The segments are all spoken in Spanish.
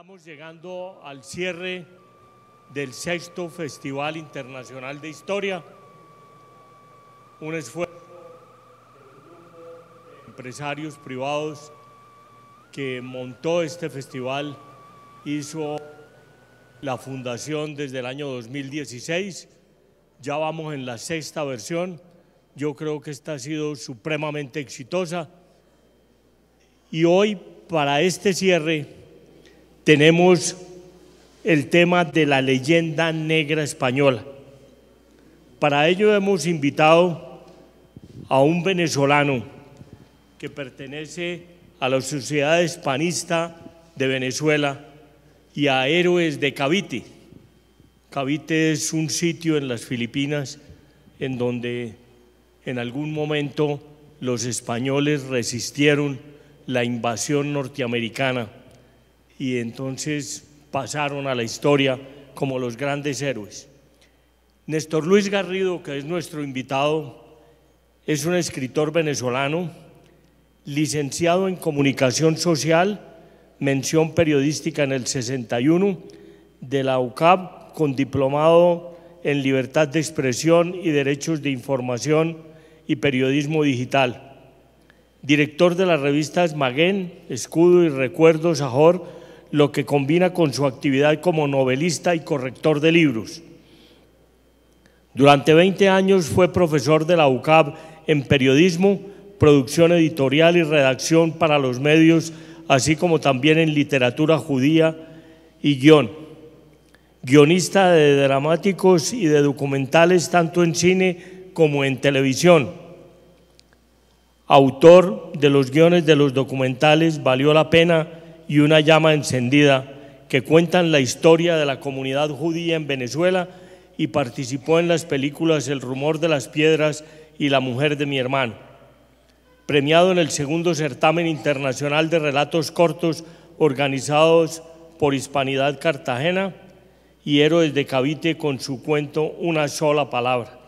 Estamos llegando al cierre del 6º Festival Internacional de Historia, un esfuerzo de empresarios privados que montó este festival, hizo la fundación desde el año 2016, ya vamos en la 6ª versión, yo creo que esta ha sido supremamente exitosa y hoy para este cierre tenemos el tema de la leyenda negra española. Para ello hemos invitado a un venezolano que pertenece a la Sociedad Hispanista de Venezuela y a Héroes de Cavite. Cavite es un sitio en las Filipinas en donde en algún momento los españoles resistieron la invasión norteamericana y entonces pasaron a la historia como los grandes héroes. Néstor Luis Garrido, que es nuestro invitado, es un escritor venezolano, licenciado en Comunicación Social, mención periodística en el 61, de la UCAP, con diplomado en Libertad de Expresión y Derechos de Información y Periodismo Digital. Director de las revistas Maguen, Escudo y Recuerdos Sajor, lo que combina con su actividad como novelista y corrector de libros. Durante 20 años fue profesor de la UCAP en periodismo, producción editorial y redacción para los medios, así como también en literatura judía y guión. Guionista de dramáticos y de documentales tanto en cine como en televisión. Autor de los guiones de los documentales Valió la Pena y Una Llama Encendida, que cuentan la historia de la comunidad judía en Venezuela, y participó en las películas El rumor de las piedras y La mujer de mi hermano. Premiado en el 2º Certamen Internacional de Relatos Cortos organizados por Hispanidad Cartagena y Héroes de Cavite con su cuento Una sola palabra.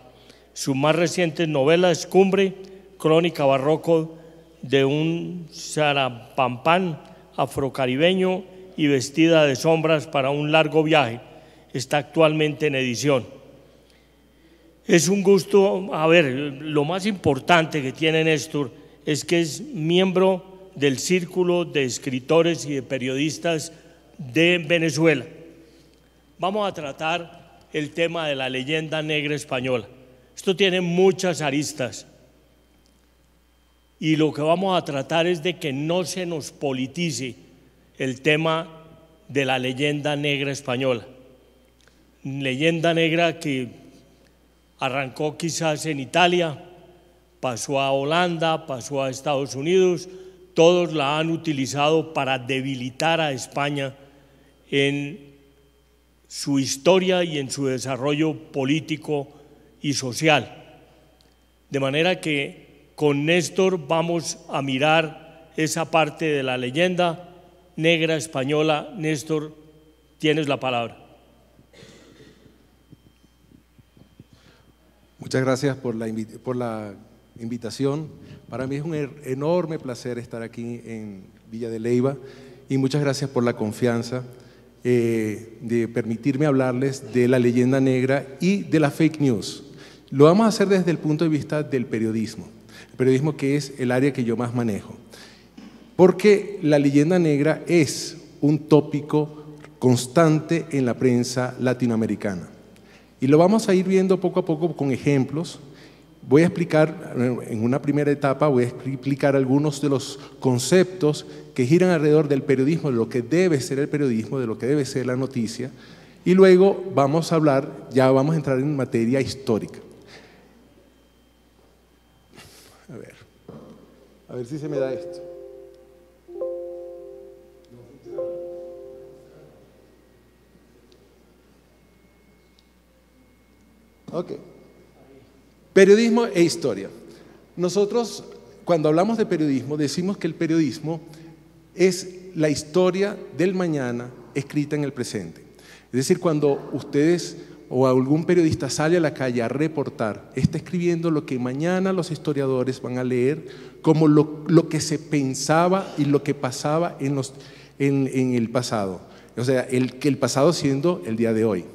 Sus más recientes novelas, Cumbre, crónica barroco de un Sarapampán afrocaribeño y Vestida de sombras para un largo viaje, está actualmente en edición. Es un gusto, lo más importante que tiene Néstor es que es miembro del Círculo de Escritores y de Periodistas de Venezuela. Vamos a tratar el tema de la leyenda negra española. Esto tiene muchas aristas y lo que vamos a tratar es de que no se nos politice el tema de la leyenda negra española. Leyenda negra que arrancó quizás en Italia, pasó a Holanda, pasó a Estados Unidos, todos la han utilizado para debilitar a España en su historia y en su desarrollo político y social. De manera que con Néstor vamos a mirar esa parte de la leyenda negra española. Néstor, tienes la palabra. Muchas gracias por la invitación. Para mí es un enorme placer estar aquí en Villa de Leyva y muchas gracias por la confianza de permitirme hablarles de la leyenda negra y de la fake news. Lo vamos a hacer desde el punto de vista del periodismo. El periodismo, que es el área que yo más manejo, porque la leyenda negra es un tópico constante en la prensa latinoamericana y lo vamos a ir viendo poco a poco con ejemplos. Voy a explicar, en una primera etapa, voy a explicar algunos de los conceptos que giran alrededor del periodismo, de lo que debe ser el periodismo, de lo que debe ser la noticia, y luego vamos a hablar, ya vamos a entrar en materia histórica. A ver si se me da esto. Ok. Periodismo e historia. Nosotros, cuando hablamos de periodismo, decimos que el periodismo es la historia del mañana escrita en el presente. Es decir, cuando ustedes o algún periodista sale a la calle a reportar, está escribiendo lo que mañana los historiadores van a leer como lo que se pensaba y lo que pasaba en el pasado. o sea, que el pasado siendo el día de hoy.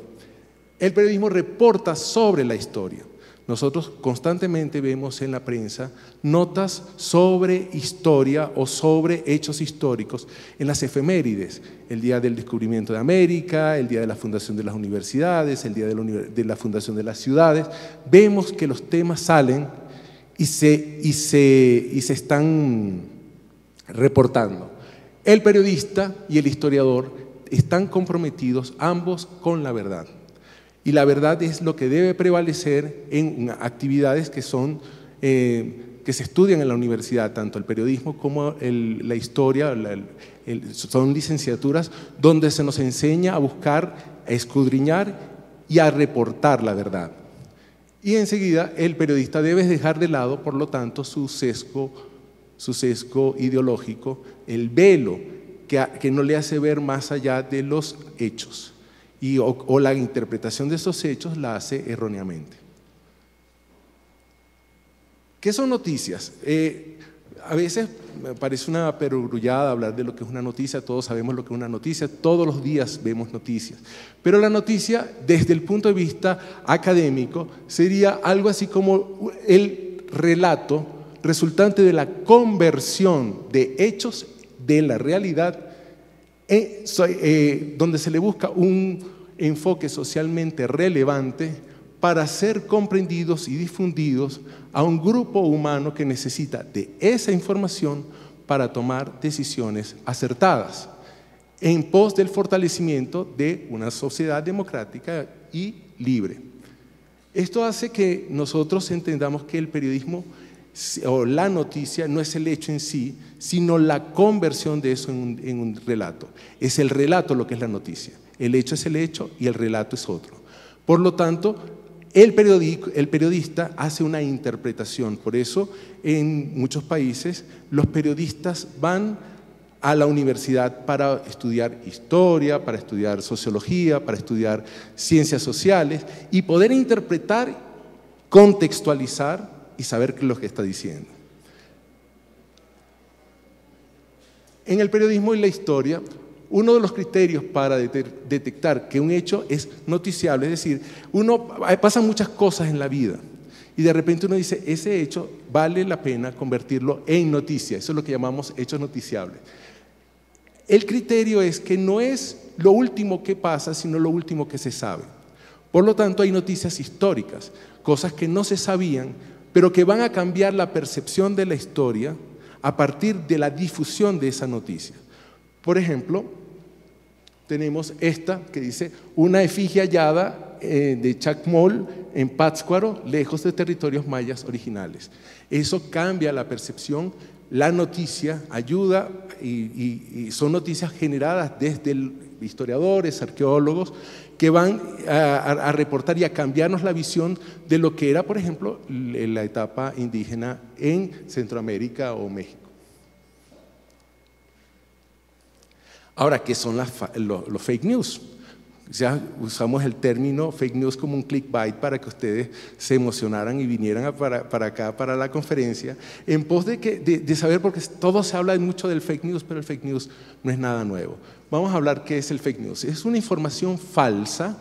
El periodismo reporta sobre la historia. Nosotros constantemente vemos en la prensa notas sobre historia o sobre hechos históricos en las efemérides, el día del descubrimiento de América, el día de la fundación de las universidades, el día de la fundación de las ciudades. Vemos que los temas salen y se están reportando. El periodista y el historiador están comprometidos ambos con la verdad. Y la verdad es lo que debe prevalecer en actividades que se estudian en la universidad, tanto el periodismo como la historia, son licenciaturas donde se nos enseña a buscar, a escudriñar y a reportar la verdad. Y enseguida el periodista debe dejar de lado, por lo tanto, su sesgo ideológico, el velo que no le hace ver más allá de los hechos. O la interpretación de esos hechos la hace erróneamente. ¿Qué son noticias? A veces me parece una perogrullada hablar de lo que es una noticia. Todos sabemos lo que es una noticia, todos los días vemos noticias. Pero la noticia, desde el punto de vista académico, sería algo así como el relato resultante de la conversión de hechos de la realidad, donde se le busca un enfoque socialmente relevante para ser comprendidos y difundidos a un grupo humano que necesita de esa información para tomar decisiones acertadas, en pos del fortalecimiento de una sociedad democrática y libre. Esto hace que nosotros entendamos que el periodismo o la noticia no es el hecho en sí, sino la conversión de eso en un relato. Es el relato lo que es la noticia. El hecho es el hecho y el relato es otro. Por lo tanto, el periodista hace una interpretación. Por eso, en muchos países, los periodistas van a la universidad para estudiar historia, para estudiar sociología, para estudiar ciencias sociales y poder interpretar, contextualizar y saber qué es lo que está diciendo. En el periodismo y la historia, uno de los criterios para detectar que un hecho es noticiable, es decir, pasan muchas cosas en la vida y de repente uno dice, ese hecho vale la pena convertirlo en noticia. Eso es lo que llamamos hechos noticiables. El criterio es que no es lo último que pasa, sino lo último que se sabe. Por lo tanto, hay noticias históricas, cosas que no se sabían, pero que van a cambiar la percepción de la historia a partir de la difusión de esa noticia. Por ejemplo, tenemos esta que dice una efigie hallada de Chacmol en Pátzcuaro, lejos de territorios mayas originales. Eso cambia la percepción, la noticia ayuda y son noticias generadas desde historiadores, arqueólogos, que van a reportar y a cambiarnos la visión de lo que era, por ejemplo, la etapa indígena en Centroamérica o México. Ahora, ¿qué son los fake news? Ya usamos el término fake news como un clickbait para que ustedes se emocionaran y vinieran para acá, para la conferencia, en pos de saber, porque todo se habla mucho del fake news, pero el fake news no es nada nuevo. Vamos a hablar qué es el fake news. Es una información falsa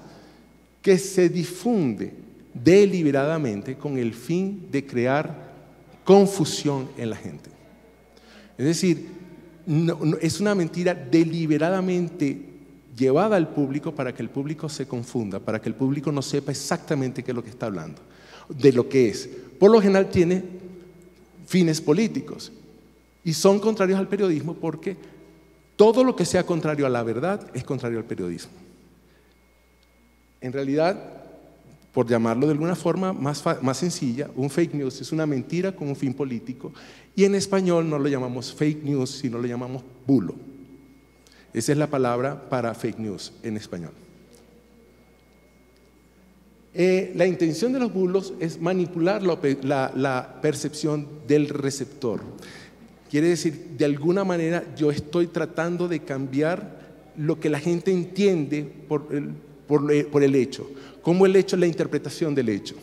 que se difunde deliberadamente con el fin de crear confusión en la gente. Es decir, es una mentira deliberadamente llevada al público para que el público se confunda, para que el público no sepa exactamente qué es lo que está hablando, de lo que es. Por lo general tiene fines políticos y son contrarios al periodismo porque todo lo que sea contrario a la verdad es contrario al periodismo. En realidad, por llamarlo de alguna forma más sencilla, un fake news es una mentira con un fin político y en español no lo llamamos fake news, sino lo llamamos bulo. Esa es la palabra para fake news en español. La intención de los bulos es manipular la percepción del receptor. Quiere decir, de alguna manera yo estoy tratando de cambiar lo que la gente entiende por el hecho, como el hecho, la interpretación del hecho.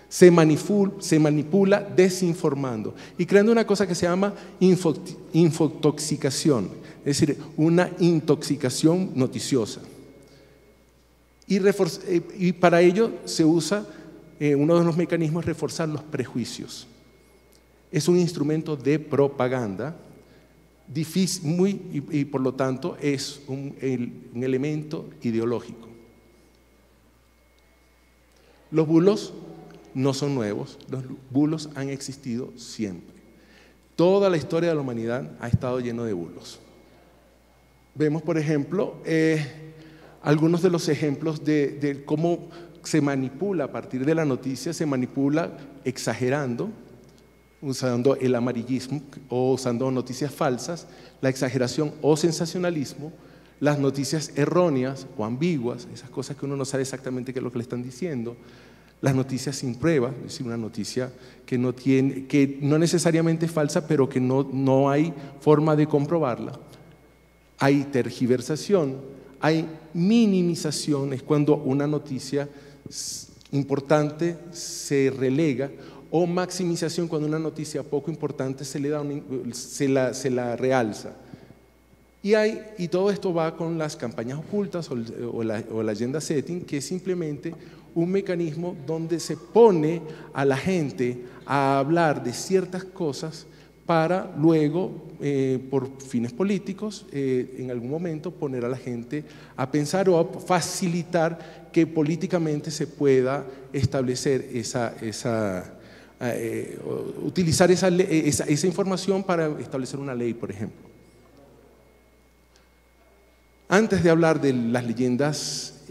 Se manipula desinformando y creando una cosa que se llama infotoxicación. Es es decir, una intoxicación noticiosa. Y para ello se usa, uno de los mecanismos es reforzar los prejuicios. Es un instrumento de propaganda difícil, y por lo tanto es un elemento ideológico. Los bulos no son nuevos, los bulos han existido siempre. Toda la historia de la humanidad ha estado lleno de bulos. Vemos, por ejemplo, algunos de los ejemplos de cómo se manipula a partir de la noticia, se manipula exagerando, usando el amarillismo o usando noticias falsas, la exageración o sensacionalismo, las noticias erróneas o ambiguas, esas cosas que uno no sabe exactamente qué es lo que le están diciendo, las noticias sin prueba, es decir, una noticia que no necesariamente es falsa, pero que no hay forma de comprobarla. Hay tergiversación, hay minimización, es cuando una noticia importante se relega, o maximización, cuando una noticia poco importante se la realza. Y todo esto va con las campañas ocultas o la agenda setting, que es simplemente un mecanismo donde se pone a la gente a hablar de ciertas cosas para luego, por fines políticos, en algún momento poner a la gente a pensar o a facilitar que políticamente se pueda establecer utilizar esa información para establecer una ley, por ejemplo. Antes de hablar de las leyendas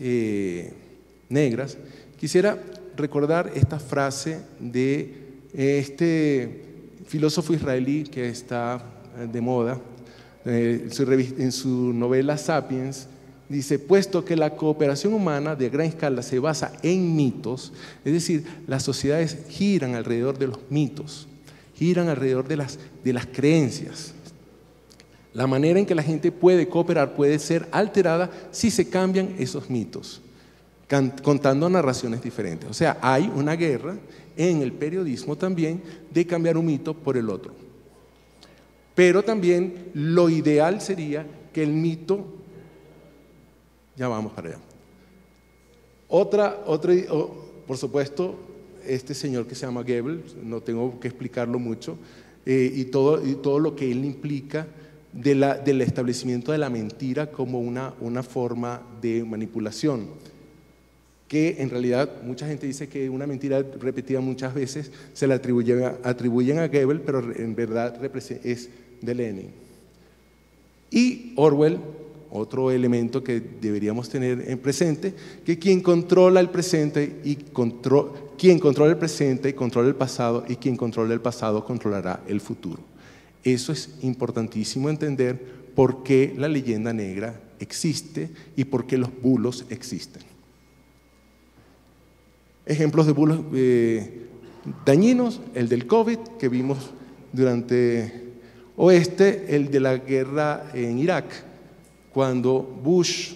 negras, quisiera recordar esta frase de este filósofo israelí que está de moda, en su novela Sapiens. Dice: puesto que la cooperación humana de gran escala se basa en mitos, es decir, las sociedades giran alrededor de los mitos, giran alrededor de las creencias. La manera en que la gente puede cooperar puede ser alterada si se cambian esos mitos, contando narraciones diferentes. O sea, hay una guerra en el periodismo también de cambiar un mito por el otro. Pero también lo ideal sería que el mito... Ya vamos para allá. Por supuesto, este señor que se llama Goebbels, no tengo que explicarlo mucho, y todo lo que él implica del establecimiento de la mentira como una forma de manipulación, que en realidad mucha gente dice que una mentira repetida muchas veces se la atribuyen a Goebbels, pero en verdad es de Lenin. Y Orwell, otro elemento que deberíamos tener en presente, que quien controla el presente y controla el pasado, y quien controla el pasado controlará el futuro. Eso es importantísimo entender por qué la leyenda negra existe y por qué los bulos existen. Ejemplos de bulos dañinos: el del COVID que vimos el de la guerra en Irak, cuando Bush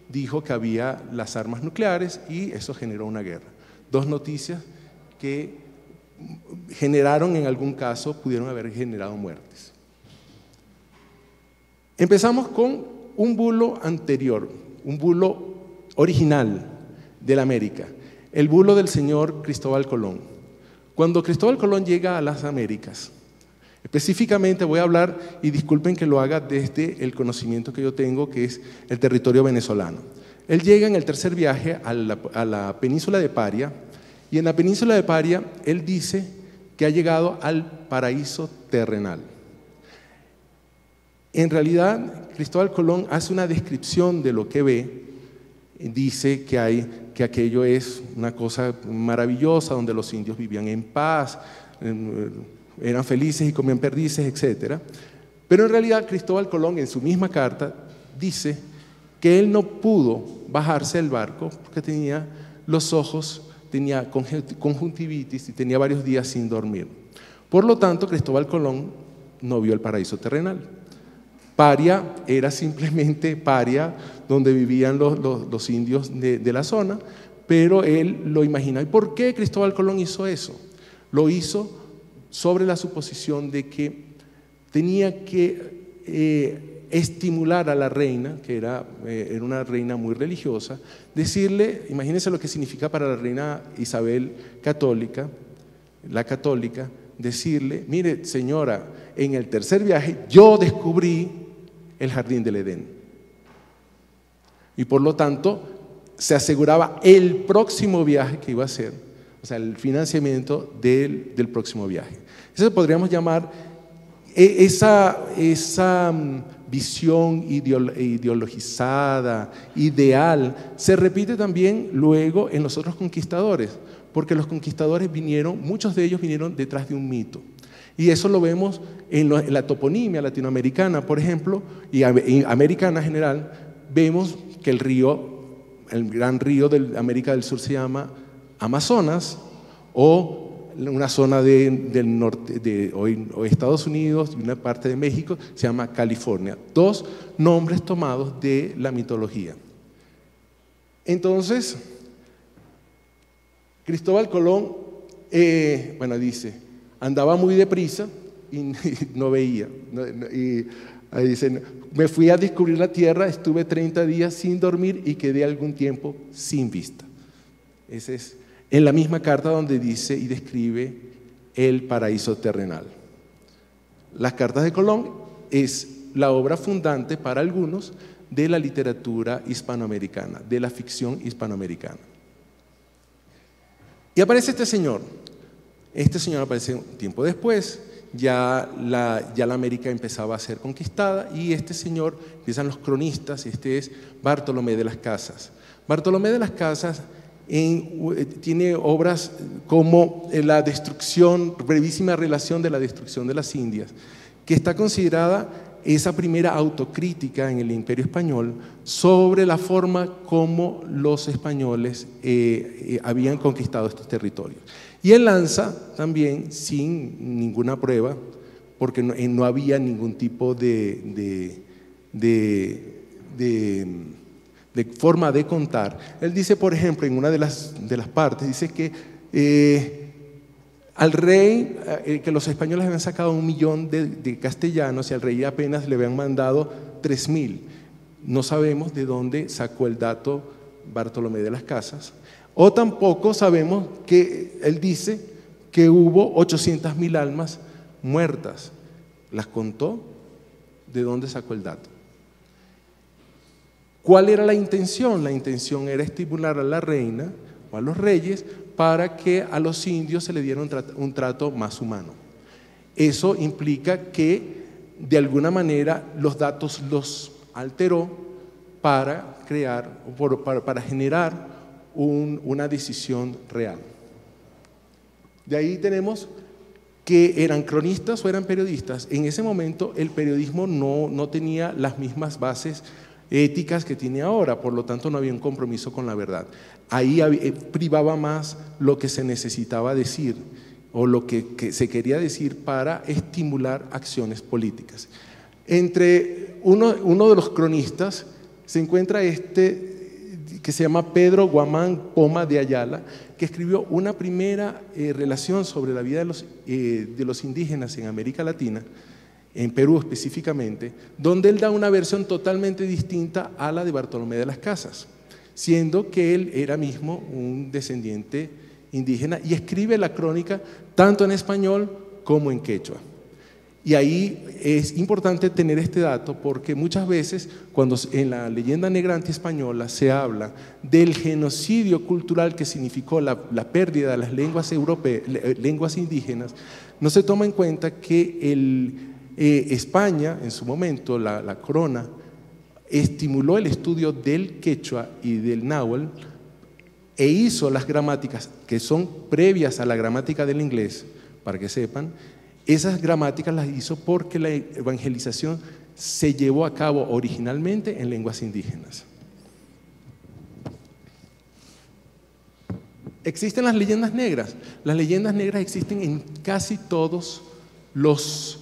dijo que había las armas nucleares y eso generó una guerra. Dos noticias que generaron, en algún caso, pudieron haber generado muertes. Empezamos con un bulo anterior, un bulo original de la América, el bulo del señor Cristóbal Colón. Cuando Cristóbal Colón llega a las Américas, específicamente voy a hablar, y disculpen que lo haga desde el conocimiento que yo tengo, que es el territorio venezolano. Él llega en el tercer viaje a la península de Paria, y en la península de Paria él dice que ha llegado al paraíso terrenal. En realidad, Cristóbal Colón hace una descripción de lo que ve, dice que aquello es una cosa maravillosa, donde los indios vivían en paz, eran felices y comían perdices, etc. Pero en realidad Cristóbal Colón, en su misma carta, dice que él no pudo bajarse del barco porque tenía los ojos, tenía conjuntivitis y tenía varios días sin dormir. Por lo tanto, Cristóbal Colón no vio el paraíso terrenal. Paria era simplemente Paria, donde vivían los indios de la zona, pero él lo imaginó. ¿Y por qué Cristóbal Colón hizo eso? Lo hizo sobre la suposición de que tenía que estimular a la reina, que era una reina muy religiosa, decirle, imagínense lo que significa para la reina Isabel católica, la católica, decirle, mire señora, en el tercer viaje yo descubrí el jardín del Edén. Y por lo tanto se aseguraba el próximo viaje que iba a hacer, o sea, el financiamiento del próximo viaje. Eso podríamos llamar esa visión ideologizada, ideal, se repite también luego en los otros conquistadores, porque los conquistadores vinieron, muchos de ellos vinieron detrás de un mito. Y eso lo vemos en la toponimia latinoamericana, por ejemplo, y americana en general. Vemos que el gran río de América del Sur se llama Amazonas, o una zona del norte de hoy Estados Unidos y una parte de México se llama California. Dos nombres tomados de la mitología. Entonces, Cristóbal Colón, dice, andaba muy deprisa y no veía. Y ahí dice, me fui a descubrir la tierra, estuve 30 días sin dormir y quedé algún tiempo sin vista. Ese es en la misma carta donde dice y describe el paraíso terrenal. Las cartas de Colón es la obra fundante para algunos de la literatura hispanoamericana, de la ficción hispanoamericana. Y aparece este señor aparece un tiempo después, ya la América empezaba a ser conquistada y este señor, empiezan los cronistas, este es Bartolomé de las Casas. Bartolomé de las Casas tiene obras como la destrucción, brevísima relación de la destrucción de las Indias, que está considerada esa primera autocrítica en el Imperio Español sobre la forma como los españoles habían conquistado estos territorios. Y él lanza también, sin ninguna prueba, porque no había ningún tipo de forma de contar. Él dice, por ejemplo, en una de las partes, dice que al rey, que los españoles habían sacado 1 millón de castellanos y al rey apenas le habían mandado 3,000. No sabemos de dónde sacó el dato Bartolomé de las Casas, o tampoco sabemos que él dice que hubo 800,000 almas muertas. ¿Las contó? ¿De dónde sacó el dato? ¿Cuál era la intención? La intención era estimular a la reina o a los reyes para que a los indios se le diera un trato más humano. Eso implica que de alguna manera los datos los alteró para generar una decisión real. De ahí tenemos que eran cronistas o eran periodistas. En ese momento el periodismo no tenía las mismas bases éticas que tiene ahora, por lo tanto no había un compromiso con la verdad. Ahí privaba más lo que se necesitaba decir o lo que se quería decir para estimular acciones políticas. Entre uno de los cronistas se encuentra que se llama Pedro Guamán Poma de Ayala, que escribió una primera relación sobre la vida de los indígenas en América Latina, en Perú específicamente, donde él da una versión totalmente distinta a la de Bartolomé de las Casas, siendo que él era mismo un descendiente indígena y escribe la crónica tanto en español como en quechua. Y ahí es importante tener este dato porque muchas veces cuando en la leyenda negra antiespañola se habla del genocidio cultural que significó la pérdida de las lenguas indígenas, no se toma en cuenta que España, en su momento, la corona, estimuló el estudio del quechua y del náhuatl e hizo las gramáticas que son previas a la gramática del inglés, para que sepan. Esas gramáticas las hizo porque la evangelización se llevó a cabo originalmente en lenguas indígenas. Existen las leyendas negras. Las leyendas negras existen en casi todos los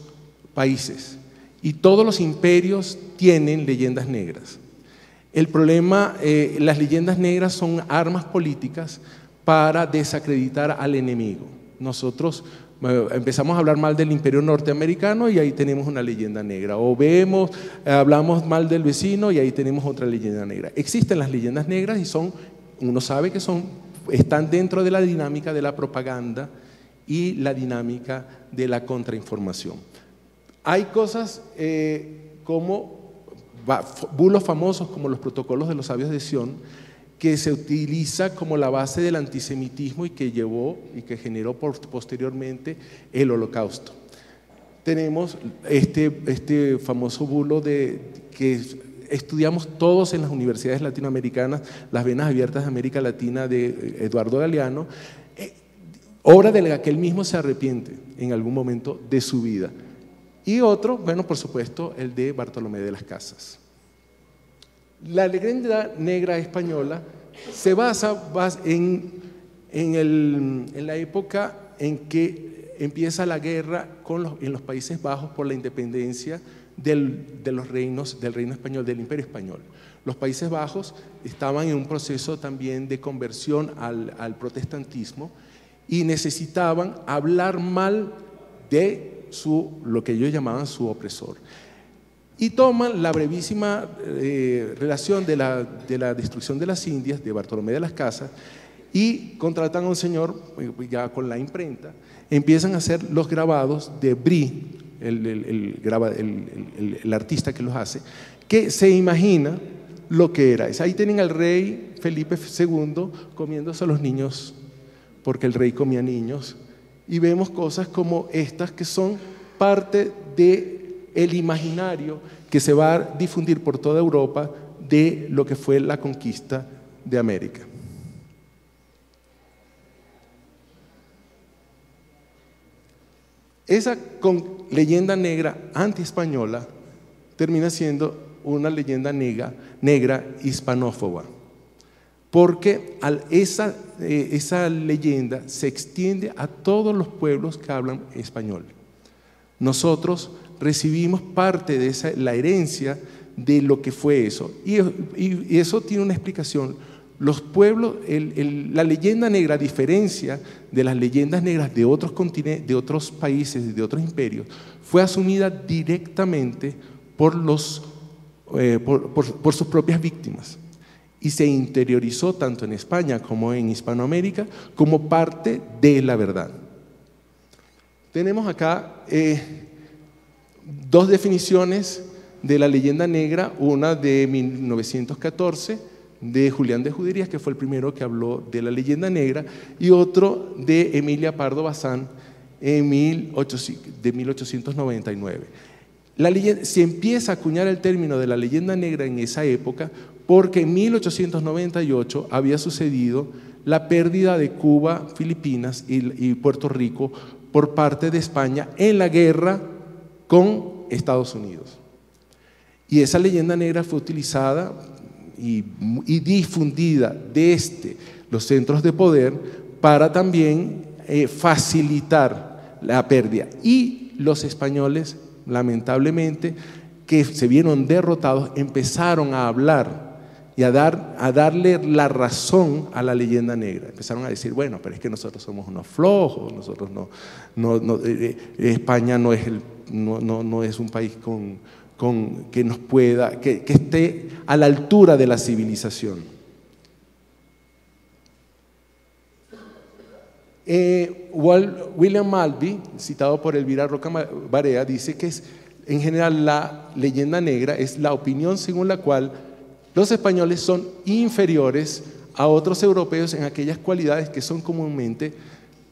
países y todos los imperios tienen leyendas negras. El problema, las leyendas negras son armas políticas para desacreditar al enemigo. Nosotros empezamos a hablar mal del imperio norteamericano y ahí tenemos una leyenda negra. O hablamos mal del vecino y ahí tenemos otra leyenda negra. Existen las leyendas negras y uno sabe que están dentro de la dinámica de la propaganda y la dinámica de la contrainformación. Hay cosas como bulos famosos como los protocolos de los sabios de Sion, que se utiliza como la base del antisemitismo y que llevó y que generó posteriormente el Holocausto. Tenemos este famoso bulo que estudiamos todos en las universidades latinoamericanas, Las venas abiertas de América Latina, de Eduardo Galeano, obra de la que él mismo se arrepiente en algún momento de su vida. Y otro, bueno, por supuesto, el de Bartolomé de las Casas. La leyenda negra española se basa en la época en que empieza la guerra en los Países Bajos por la independencia del reino español, del Imperio Español. Los Países Bajos estaban en un proceso también de conversión al protestantismo y necesitaban hablar mal de lo que ellos llamaban su opresor. Y toman la brevísima relación de la destrucción de las Indias, de Bartolomé de las Casas, y contratan a un señor, ya con la imprenta, empiezan a hacer los grabados de Brie, el artista que los hace, que se imagina lo que era. Ahí tienen al rey Felipe II comiéndose a los niños, porque el rey comía niños, y vemos cosas como estas que son parte del imaginario que se va a difundir por toda Europa de lo que fue la conquista de América. Esa leyenda negra anti-española termina siendo una leyenda negra hispanófoba, porque esa leyenda se extiende a todos los pueblos que hablan español. Nosotros recibimos parte de la herencia de lo que fue eso, y eso tiene una explicación. Los pueblos, la leyenda negra, a diferencia de las leyendas negras de otros continentes, de otros países, de otros imperios, fue asumida directamente por sus propias víctimas y se interiorizó tanto en España como en Hispanoamérica como parte de la verdad. Tenemos acá dos definiciones de la leyenda negra, una de 1914 de Julián de Juderías, que fue el primero que habló de la leyenda negra, y otro de Emilia Pardo Bazán de 1899. Se empieza a acuñar el término de la leyenda negra en esa época porque en 1898 había sucedido la pérdida de Cuba, Filipinas y Puerto Rico por parte de España en la guerra con Estados Unidos. Y esa leyenda negra fue utilizada y difundida desde los centros de poder para también facilitar la pérdida. Y los españoles, lamentablemente, que se vieron derrotados, empezaron a hablar y a darle la razón a la leyenda negra. Empezaron a decir, bueno, pero es que nosotros somos unos flojos, nosotros España no es un país que nos pueda, que esté a la altura de la civilización. William Maltby, citado por Elvira Roca Barea, dice que en general la leyenda negra es la opinión según la cual los españoles son inferiores a otros europeos en aquellas cualidades que son comúnmente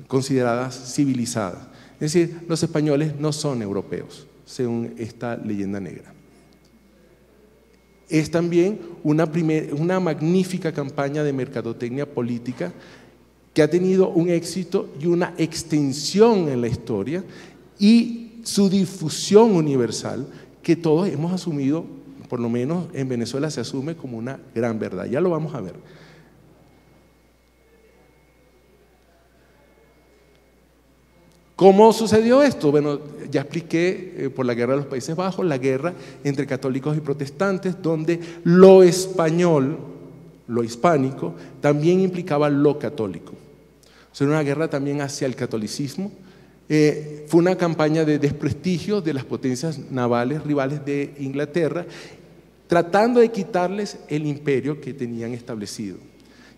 consideradas civilizadas. Es decir, los españoles no son europeos, según esta leyenda negra. Es también una magnífica campaña de mercadotecnia política que ha tenido un éxito y una extensión en la historia y su difusión universal que todos hemos asumido, por lo menos en Venezuela se asume como una gran verdad. Ya lo vamos a ver. ¿Cómo sucedió esto? Bueno, ya expliqué por la guerra de los Países Bajos, la guerra entre católicos y protestantes, donde lo español, lo hispánico, también implicaba lo católico. O sea, una guerra también hacia el catolicismo, Fue una campaña de desprestigio de las potencias navales rivales de Inglaterra, tratando de quitarles el imperio que tenían establecido.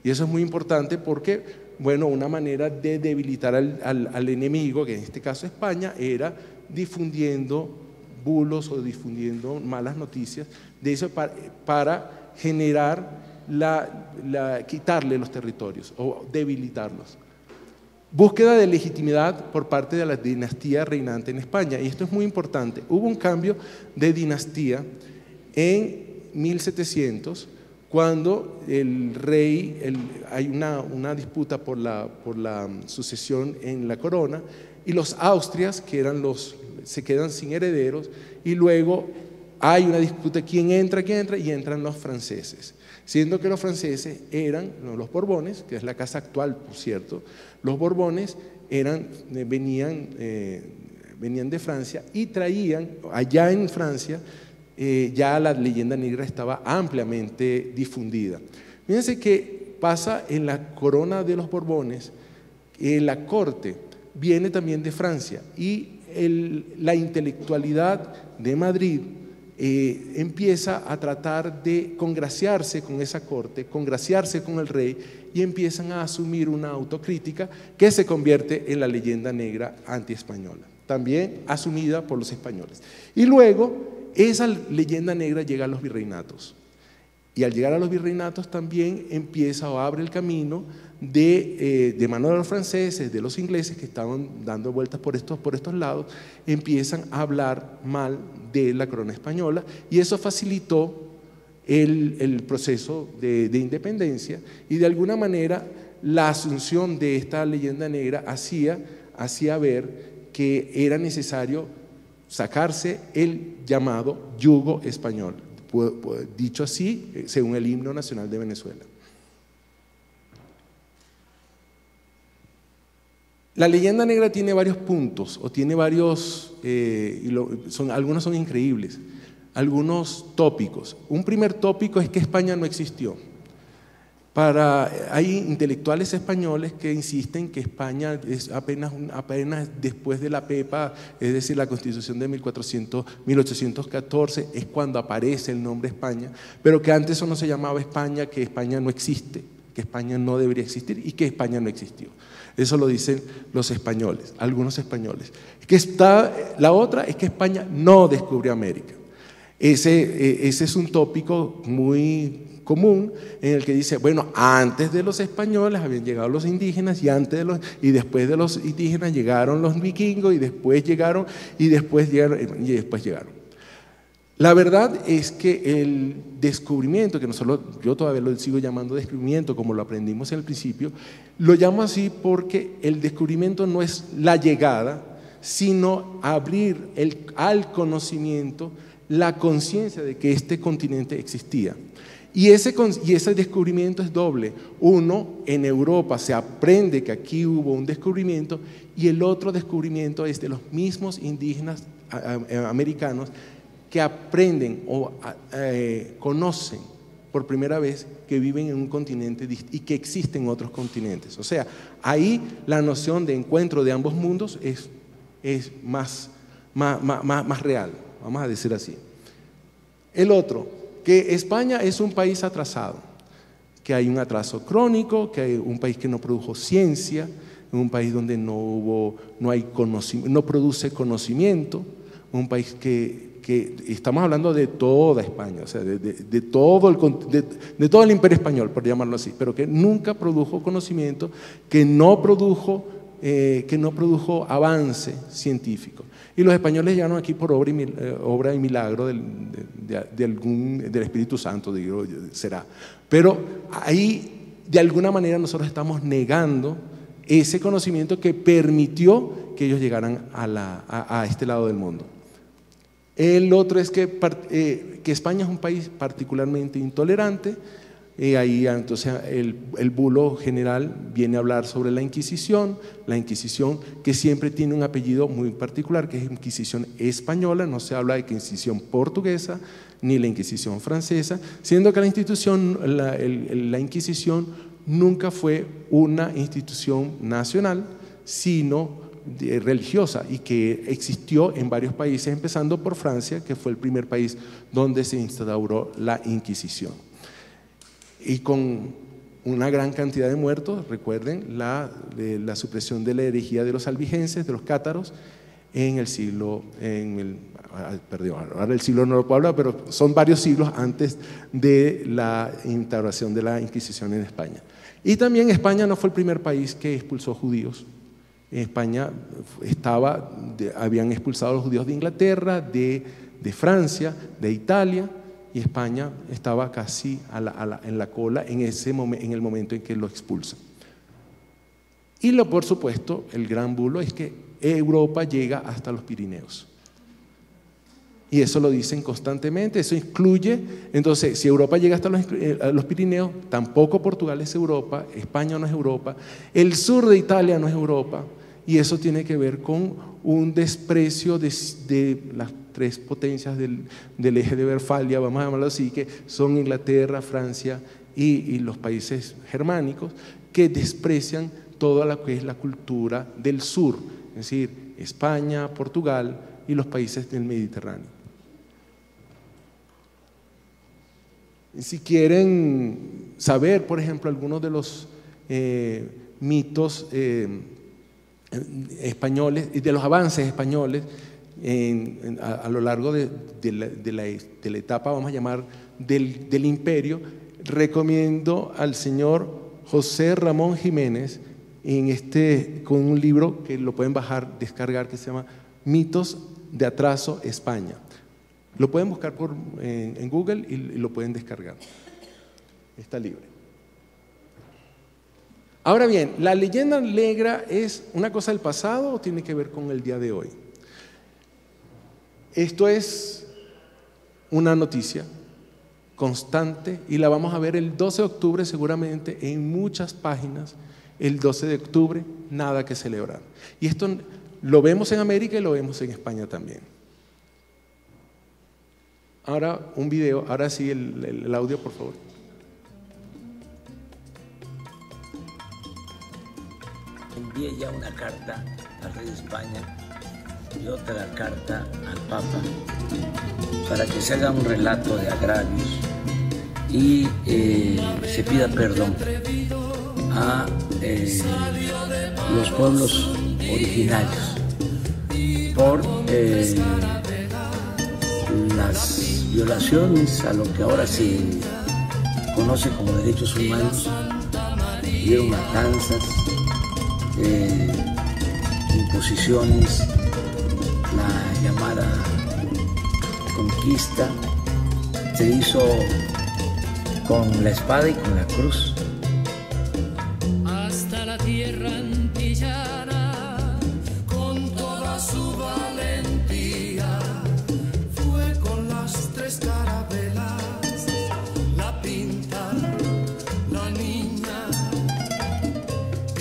Y eso es muy importante porque, bueno, una manera de debilitar al enemigo, que en este caso España, era difundiendo bulos o difundiendo malas noticias, de eso para generar quitarle los territorios o debilitarlos. Búsqueda de legitimidad por parte de la dinastía reinante en España, y esto es muy importante. Hubo un cambio de dinastía en 1700, cuando el rey, hay una disputa por la sucesión en la corona, y los Austrias, que eran se quedan sin herederos, y luego hay una disputa quién entra, y entran los franceses, siendo que los franceses eran los Borbones, que es la casa actual, por cierto. Los Borbones venían de Francia y traían, allá en Francia, ya la leyenda negra estaba ampliamente difundida. Fíjense que pasa en la corona de los Borbones, la corte viene también de Francia, y la intelectualidad de Madrid empieza a tratar de congraciarse con esa corte, congraciarse con el rey, y empiezan a asumir una autocrítica que se convierte en la leyenda negra antiespañola, también asumida por los españoles. Y luego esa leyenda negra llega a los virreinatos, y al llegar a los virreinatos también empieza o abre el camino de mano de los franceses, de los ingleses, que estaban dando vueltas por estos lados, empiezan a hablar mal de la corona española, y eso facilitó el proceso de independencia, y de alguna manera la asunción de esta leyenda negra hacía ver que era necesario sacarse el llamado yugo español, dicho así, según el himno nacional de Venezuela. La leyenda negra tiene varios puntos, o tiene varios, algunos son increíbles, algunos tópicos. Un primer tópico es que España no existió. Hay intelectuales españoles que insisten que España es apenas después de la Pepa, es decir, la Constitución de 1814, es cuando aparece el nombre España, pero que antes eso no se llamaba España, que España no existe, que España no debería existir y que España no existió. Eso lo dicen los españoles, algunos españoles. La otra es que España no descubrió América. Ese es un tópico muy común, en el que dice, bueno, antes de los españoles habían llegado los indígenas, y después de los indígenas llegaron los vikingos, y después llegaron. La verdad es que el descubrimiento, que yo todavía lo sigo llamando descubrimiento, como lo aprendimos en el principio, lo llamo así porque el descubrimiento no es la llegada, sino abrir al conocimiento la conciencia de que este continente existía. Y ese descubrimiento es doble. Uno, en Europa se aprende que aquí hubo un descubrimiento, y el otro descubrimiento es de los mismos indígenas americanos, que aprenden o conocen por primera vez que viven en un continente y que existen otros continentes. O sea, ahí la noción de encuentro de ambos mundos es más real, vamos a decir así. El otro, que España es un país atrasado, que hay un atraso crónico, que hay un país que no produjo ciencia, un país donde no produce conocimiento, un país que estamos hablando de toda España, o sea, de todo el imperio español, por llamarlo así, pero que nunca produjo conocimiento, que no produjo avance científico. Y los españoles llegaron aquí por obra y milagro del Espíritu Santo, digo, será. Pero ahí, de alguna manera, nosotros estamos negando ese conocimiento que permitió que ellos llegaran a este lado del mundo. El otro es que España es un país particularmente intolerante. Ahí entonces el bulo general viene a hablar sobre la Inquisición que siempre tiene un apellido muy particular, que es Inquisición española, no se habla de Inquisición portuguesa ni la Inquisición francesa, siendo que la Inquisición nunca fue una institución nacional, sino religiosa y que existió en varios países, empezando por Francia, que fue el primer país donde se instauró la Inquisición. Y con una gran cantidad de muertos, recuerden la supresión de la herejía de los albigenses, de los cátaros, en el siglo, ahora el siglo no lo puedo hablar, pero son varios siglos antes de la instauración de la Inquisición en España. Y también España no fue el primer país que expulsó judíos. En España habían expulsado a los judíos de Inglaterra, de Francia, de Italia, y España estaba casi en la cola en el momento en que lo expulsan. Y por supuesto, el gran bulo es que Europa llega hasta los Pirineos. Y eso lo dicen constantemente, eso incluye, entonces, si Europa llega hasta los Pirineos, tampoco Portugal es Europa, España no es Europa, el sur de Italia no es Europa, y eso tiene que ver con un desprecio de las tres potencias del eje de Westfalia, vamos a llamarlo así, que son Inglaterra, Francia y los países germánicos, que desprecian toda lo que es la cultura del sur, es decir, España, Portugal y los países del Mediterráneo. Si quieren saber, por ejemplo, algunos de los mitos españoles y de los avances españoles a lo largo de la etapa, vamos a llamar, del imperio, recomiendo al señor José Ramón Jiménez con un libro que lo pueden descargar, que se llama Mitos de Atraso España. Lo pueden buscar en Google y lo pueden descargar. Está libre. Ahora bien, ¿la leyenda negra es una cosa del pasado o tiene que ver con el día de hoy? Esto es una noticia constante y la vamos a ver el 12 de octubre seguramente en muchas páginas. El 12 de octubre, nada que celebrar. Y esto lo vemos en América y lo vemos en España también. Ahora un video, ahora sí el audio, por favor. Envié ya una carta al rey de España y otra carta al Papa para que se haga un relato de agravios y se pida perdón a los pueblos originarios por las violaciones a lo que ahora se conoce como derechos humanos. Hubieron matanzas, imposiciones, la llamada conquista se hizo con la espada y con la cruz. Hasta la tierra antillana, con toda su valentía, fue con las tres carabelas, la Pinta, la Niña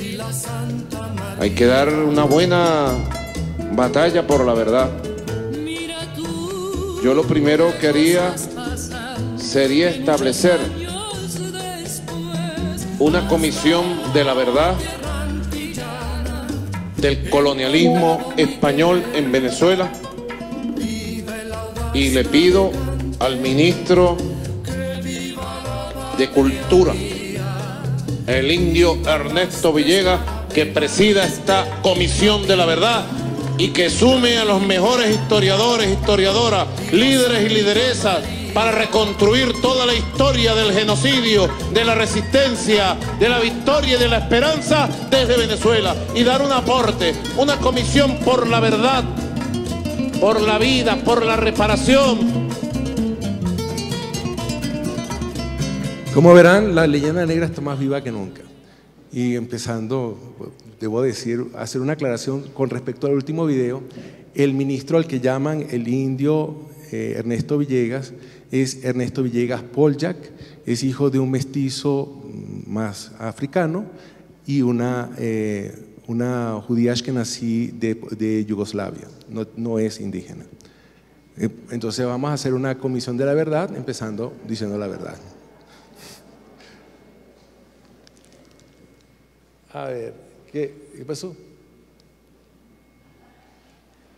y la Santa María. Hay que dar una buena batalla por la verdad. Yo lo primero que haría sería establecer una comisión de la verdad del colonialismo español en Venezuela, y le pido al ministro de Cultura, el indio Ernesto Villegas, que presida esta comisión de la verdad y que sume a los mejores historiadores, historiadoras, líderes y lideresas para reconstruir toda la historia del genocidio, de la resistencia, de la victoria y de la esperanza desde Venezuela, y dar un aporte, una comisión por la verdad, por la vida, por la reparación. Como verán, la leyenda negra está más viva que nunca. Y empezando, debo decir, hacer una aclaración con respecto al último video. El ministro al que llaman el indio Ernesto Villegas es Ernesto Villegas Poljak, es hijo de un mestizo más africano y una judía ashkenazí de Yugoslavia, no es indígena. Entonces vamos a hacer una comisión de la verdad, empezando diciendo la verdad. A ver, ¿qué pasó?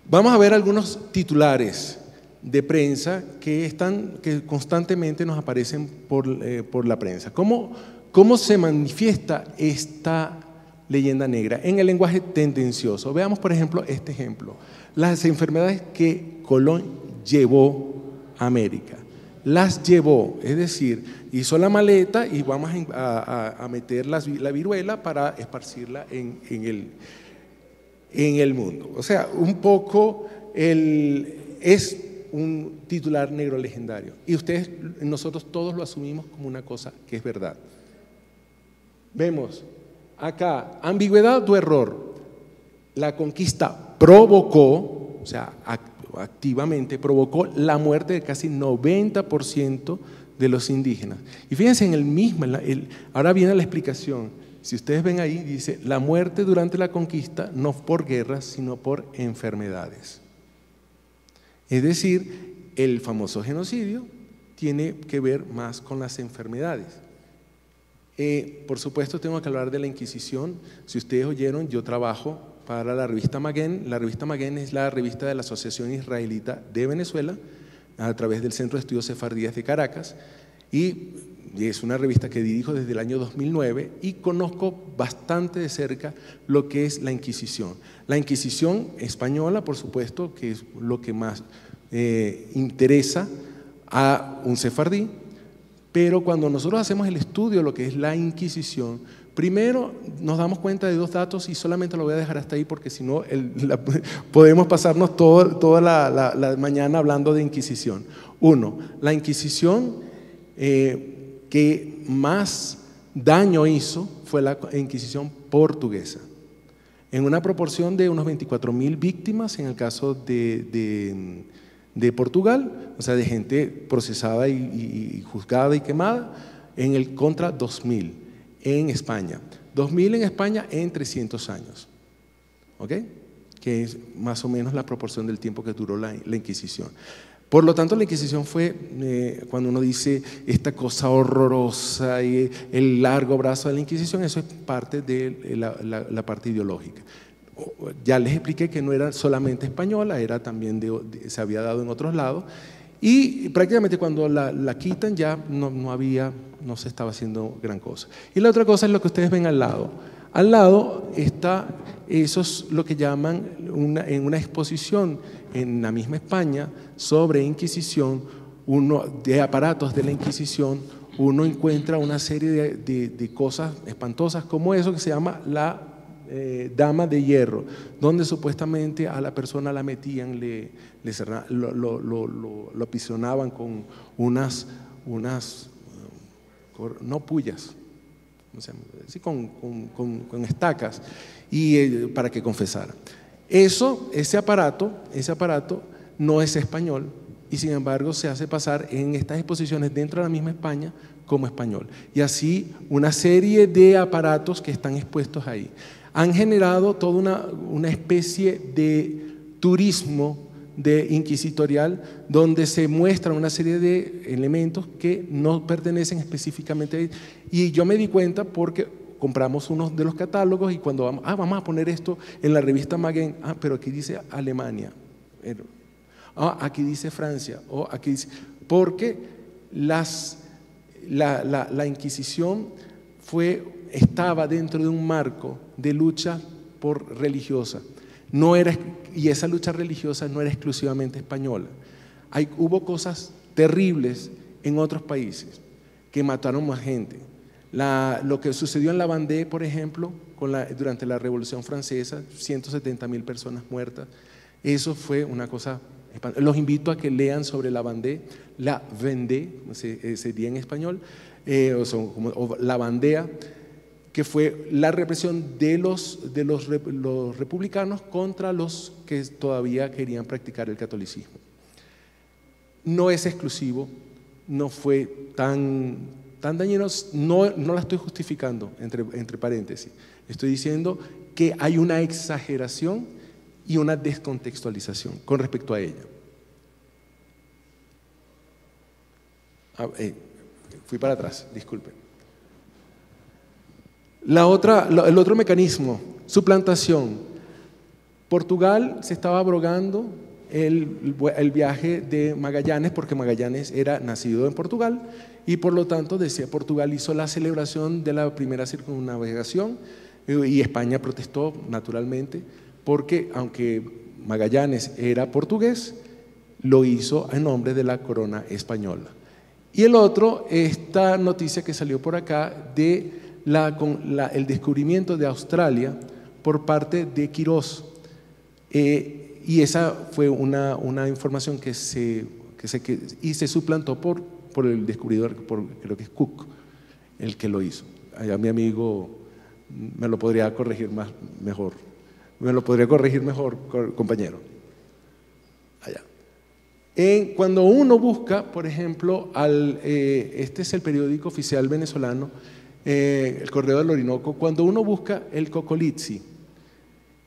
Vamos a ver algunos titulares de prensa que constantemente nos aparecen por la prensa. ¿Cómo se manifiesta esta leyenda negra? En el lenguaje tendencioso. Veamos, por ejemplo, este ejemplo. Las enfermedades que Colón llevó a América. Las llevó, es decir, hizo la maleta y vamos a meter la viruela para esparcirla en el mundo. O sea, un poco es un titular negro legendario. Y nosotros todos lo asumimos como una cosa que es verdad. Vemos acá, ambigüedad o error. La conquista provocó, o sea, activamente provocó la muerte de casi 90% de los indígenas. Y fíjense en el mismo, ahora viene la explicación. Si ustedes ven ahí, dice, la muerte durante la conquista no por guerras, sino por enfermedades. Es decir, el famoso genocidio tiene que ver más con las enfermedades. Por supuesto, tengo que hablar de la Inquisición. Si ustedes oyeron, yo trabajo para la revista Maguen. La revista Maguen es la revista de la Asociación Israelita de Venezuela, a través del Centro de Estudios Sefardíes de Caracas, y es una revista que dirijo desde el año 2009 y conozco bastante de cerca lo que es la Inquisición. La Inquisición española, por supuesto, que es lo que más interesa a un sefardí, pero cuando nosotros hacemos el estudio de lo que es la Inquisición, primero nos damos cuenta de dos datos y solamente lo voy a dejar hasta ahí porque si no podemos pasarnos toda la mañana hablando de Inquisición. Uno, la Inquisición que más daño hizo fue la Inquisición portuguesa, en una proporción de unos 24.000 víctimas en el caso de Portugal, o sea, de gente procesada y juzgada y quemada, en el contra 2.000 en España. 2.000 en España en 300 años, ¿ok? Que es más o menos la proporción del tiempo que duró la Inquisición. Por lo tanto, la Inquisición fue, cuando uno dice esta cosa horrorosa y el largo brazo de la Inquisición, eso es parte de la parte ideológica. Ya les expliqué que no era solamente española, era también se había dado en otros lados, y prácticamente cuando la quitan ya no se estaba haciendo gran cosa. Y la otra cosa es lo que ustedes ven al lado. Al lado está, eso es lo que llaman en una exposición en la misma España sobre Inquisición, de aparatos de la Inquisición, uno encuentra una serie de cosas espantosas como eso que se llama la dama de hierro, donde supuestamente a la persona la metían, lo aprisionaban con unas no pullas, o sea, sí, con estacas y para que confesara. Ese aparato no es español y sin embargo se hace pasar en estas exposiciones dentro de la misma España como español. Y así una serie de aparatos que están expuestos ahí han generado toda una especie de turismo inquisitorial donde se muestran una serie de elementos que no pertenecen específicamente a él. Y yo me di cuenta porque compramos uno de los catálogos y cuando vamos a poner esto en la revista Maguen, pero aquí dice Alemania, aquí dice Francia, aquí dice, porque la Inquisición estaba dentro de un marco de lucha religiosa. Y esa lucha religiosa no era exclusivamente española. Hubo cosas terribles en otros países que mataron más gente. Lo que sucedió en La Vendée, por ejemplo, durante la Revolución Francesa, 170.000 personas muertas, eso fue una cosa espantosa. Los invito a que lean sobre La Vendée, La Vendée, sería en español, o La Vandea, que fue la represión de los republicanos contra los que todavía querían practicar el catolicismo. No es exclusivo, no fue tan dañino, no la estoy justificando, entre paréntesis. Estoy diciendo que hay una exageración y una descontextualización con respecto a ella. Fui para atrás, disculpen. El otro mecanismo, suplantación. Portugal se estaba abrogando el viaje de Magallanes, porque Magallanes era nacido en Portugal y por lo tanto decía, Portugal hizo la celebración de la primera circunnavegación y España protestó naturalmente, porque aunque Magallanes era portugués, lo hizo en nombre de la corona española. Y el otro, esta noticia que salió por acá de el descubrimiento de Australia por parte de Quirós. Y esa fue una información que se suplantó por el descubridor, creo que es Cook, el que lo hizo. Allá mi amigo me lo podría corregir mejor. Me lo podría corregir mejor, compañero. Allá. Cuando uno busca, por ejemplo, este es el periódico oficial venezolano, el Correo del Orinoco, cuando uno busca el Cocoliztli,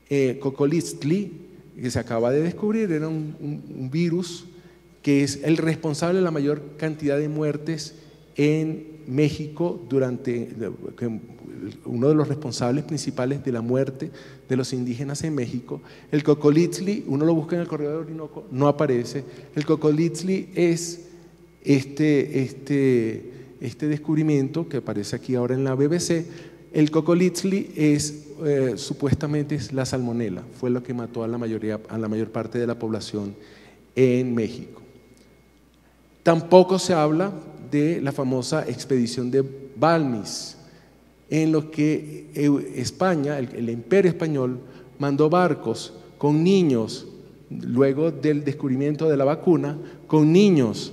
que se acaba de descubrir, era un virus que es el responsable de la mayor cantidad de muertes en México uno de los responsables principales de la muerte de los indígenas en México. El Cocoliztli, uno lo busca en el Correo del Orinoco, no aparece. El Cocoliztli es este descubrimiento que aparece aquí ahora en la BBC. El Cocoliztli es supuestamente es la salmonela, fue lo que mató a la mayor parte de la población en México. Tampoco se habla de la famosa expedición de Balmis, en lo que España, el Imperio Español, mandó barcos con niños, luego del descubrimiento de la vacuna, con niños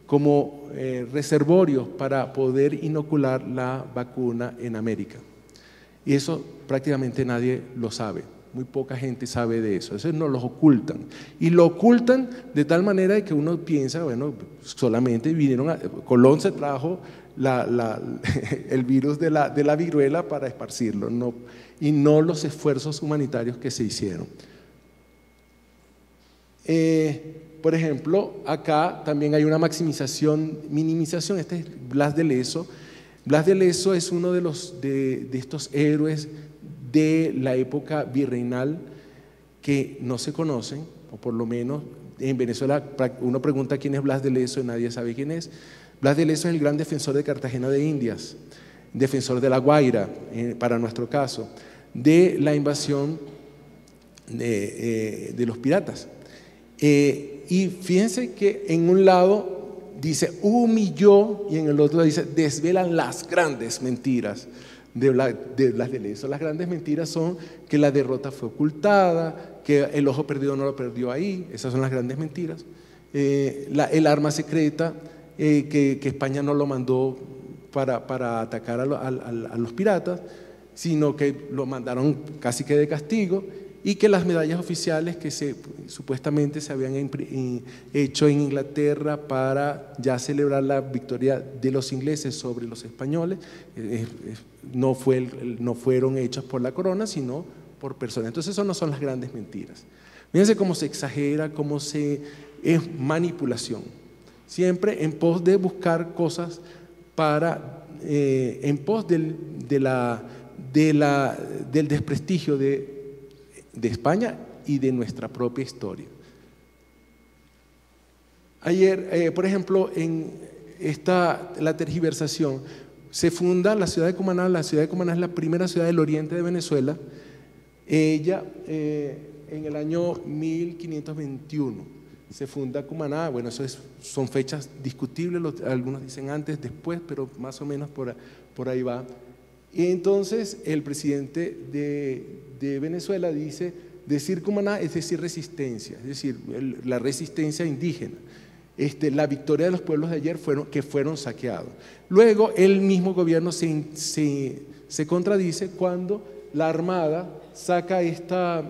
como reservorios para poder inocular la vacuna en América. Y eso prácticamente nadie lo sabe, muy poca gente sabe de eso, eso nos lo ocultan. Y lo ocultan de tal manera de que uno piensa, bueno, solamente Colón se trajo el virus de la viruela para esparcirlo, y no los esfuerzos humanitarios que se hicieron. Por ejemplo, acá también hay una minimización, este es Blas de Lezo. Blas de Lezo es uno de estos héroes de la época virreinal que no se conocen, o por lo menos en Venezuela uno pregunta quién es Blas de Lezo y nadie sabe quién es. Blas de Lezo es el gran defensor de Cartagena de Indias, defensor de La Guaira, para nuestro caso, de la invasión de los piratas. Y fíjense que en un lado dice humilló y en el otro dice desvelan las grandes mentiras de Blas de Lezo. Las grandes mentiras son que la derrota fue ocultada, que el ojo perdido no lo perdió ahí, esas son las grandes mentiras. El arma secreta, que España no lo mandó para atacar a los piratas, sino que lo mandaron casi que de castigo, y que las medallas oficiales que supuestamente se habían hecho en Inglaterra para ya celebrar la victoria de los ingleses sobre los españoles, no fueron hechas por la corona, sino por personas. Entonces eso no son las grandes mentiras. Fíjense cómo se exagera, es manipulación. Siempre en pos de buscar cosas en pos del desprestigio de España y de nuestra propia historia. Ayer, por ejemplo, en la tergiversación, se funda la ciudad de Cumaná. La ciudad de Cumaná es la primera ciudad del oriente de Venezuela. Ella, en el año 1521, se funda Cumaná. Bueno, son fechas discutibles, algunos dicen antes, después, pero más o menos por ahí va. Y entonces el presidente de Venezuela dice, decir Cumaná es decir resistencia, es decir, la resistencia indígena. La victoria de los pueblos de ayer que fueron saqueados. Luego el mismo gobierno se contradice cuando la Armada saca este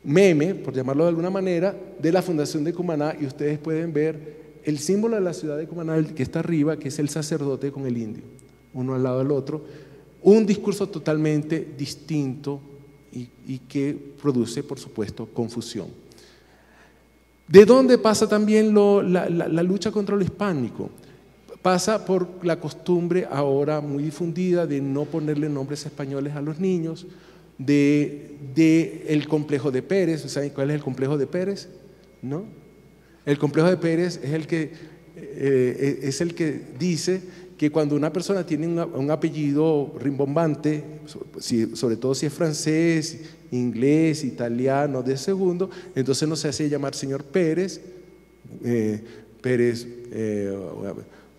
meme, por llamarlo de alguna manera, de la fundación de Cumaná, y ustedes pueden ver el símbolo de la ciudad de Cumaná, el que está arriba, que es el sacerdote con el indio, uno al lado del otro, un discurso totalmente distinto y que produce, por supuesto, confusión. ¿De dónde pasa también la lucha contra lo hispánico? Pasa por la costumbre ahora muy difundida de no ponerle nombres españoles a los niños, de el complejo de Pérez. ¿Saben cuál es el complejo de Pérez? ¿No? El complejo de Pérez es el que dice que cuando una persona tiene un apellido rimbombante, sobre todo si es francés, inglés, italiano, de segundo, entonces no se hace llamar señor Pérez,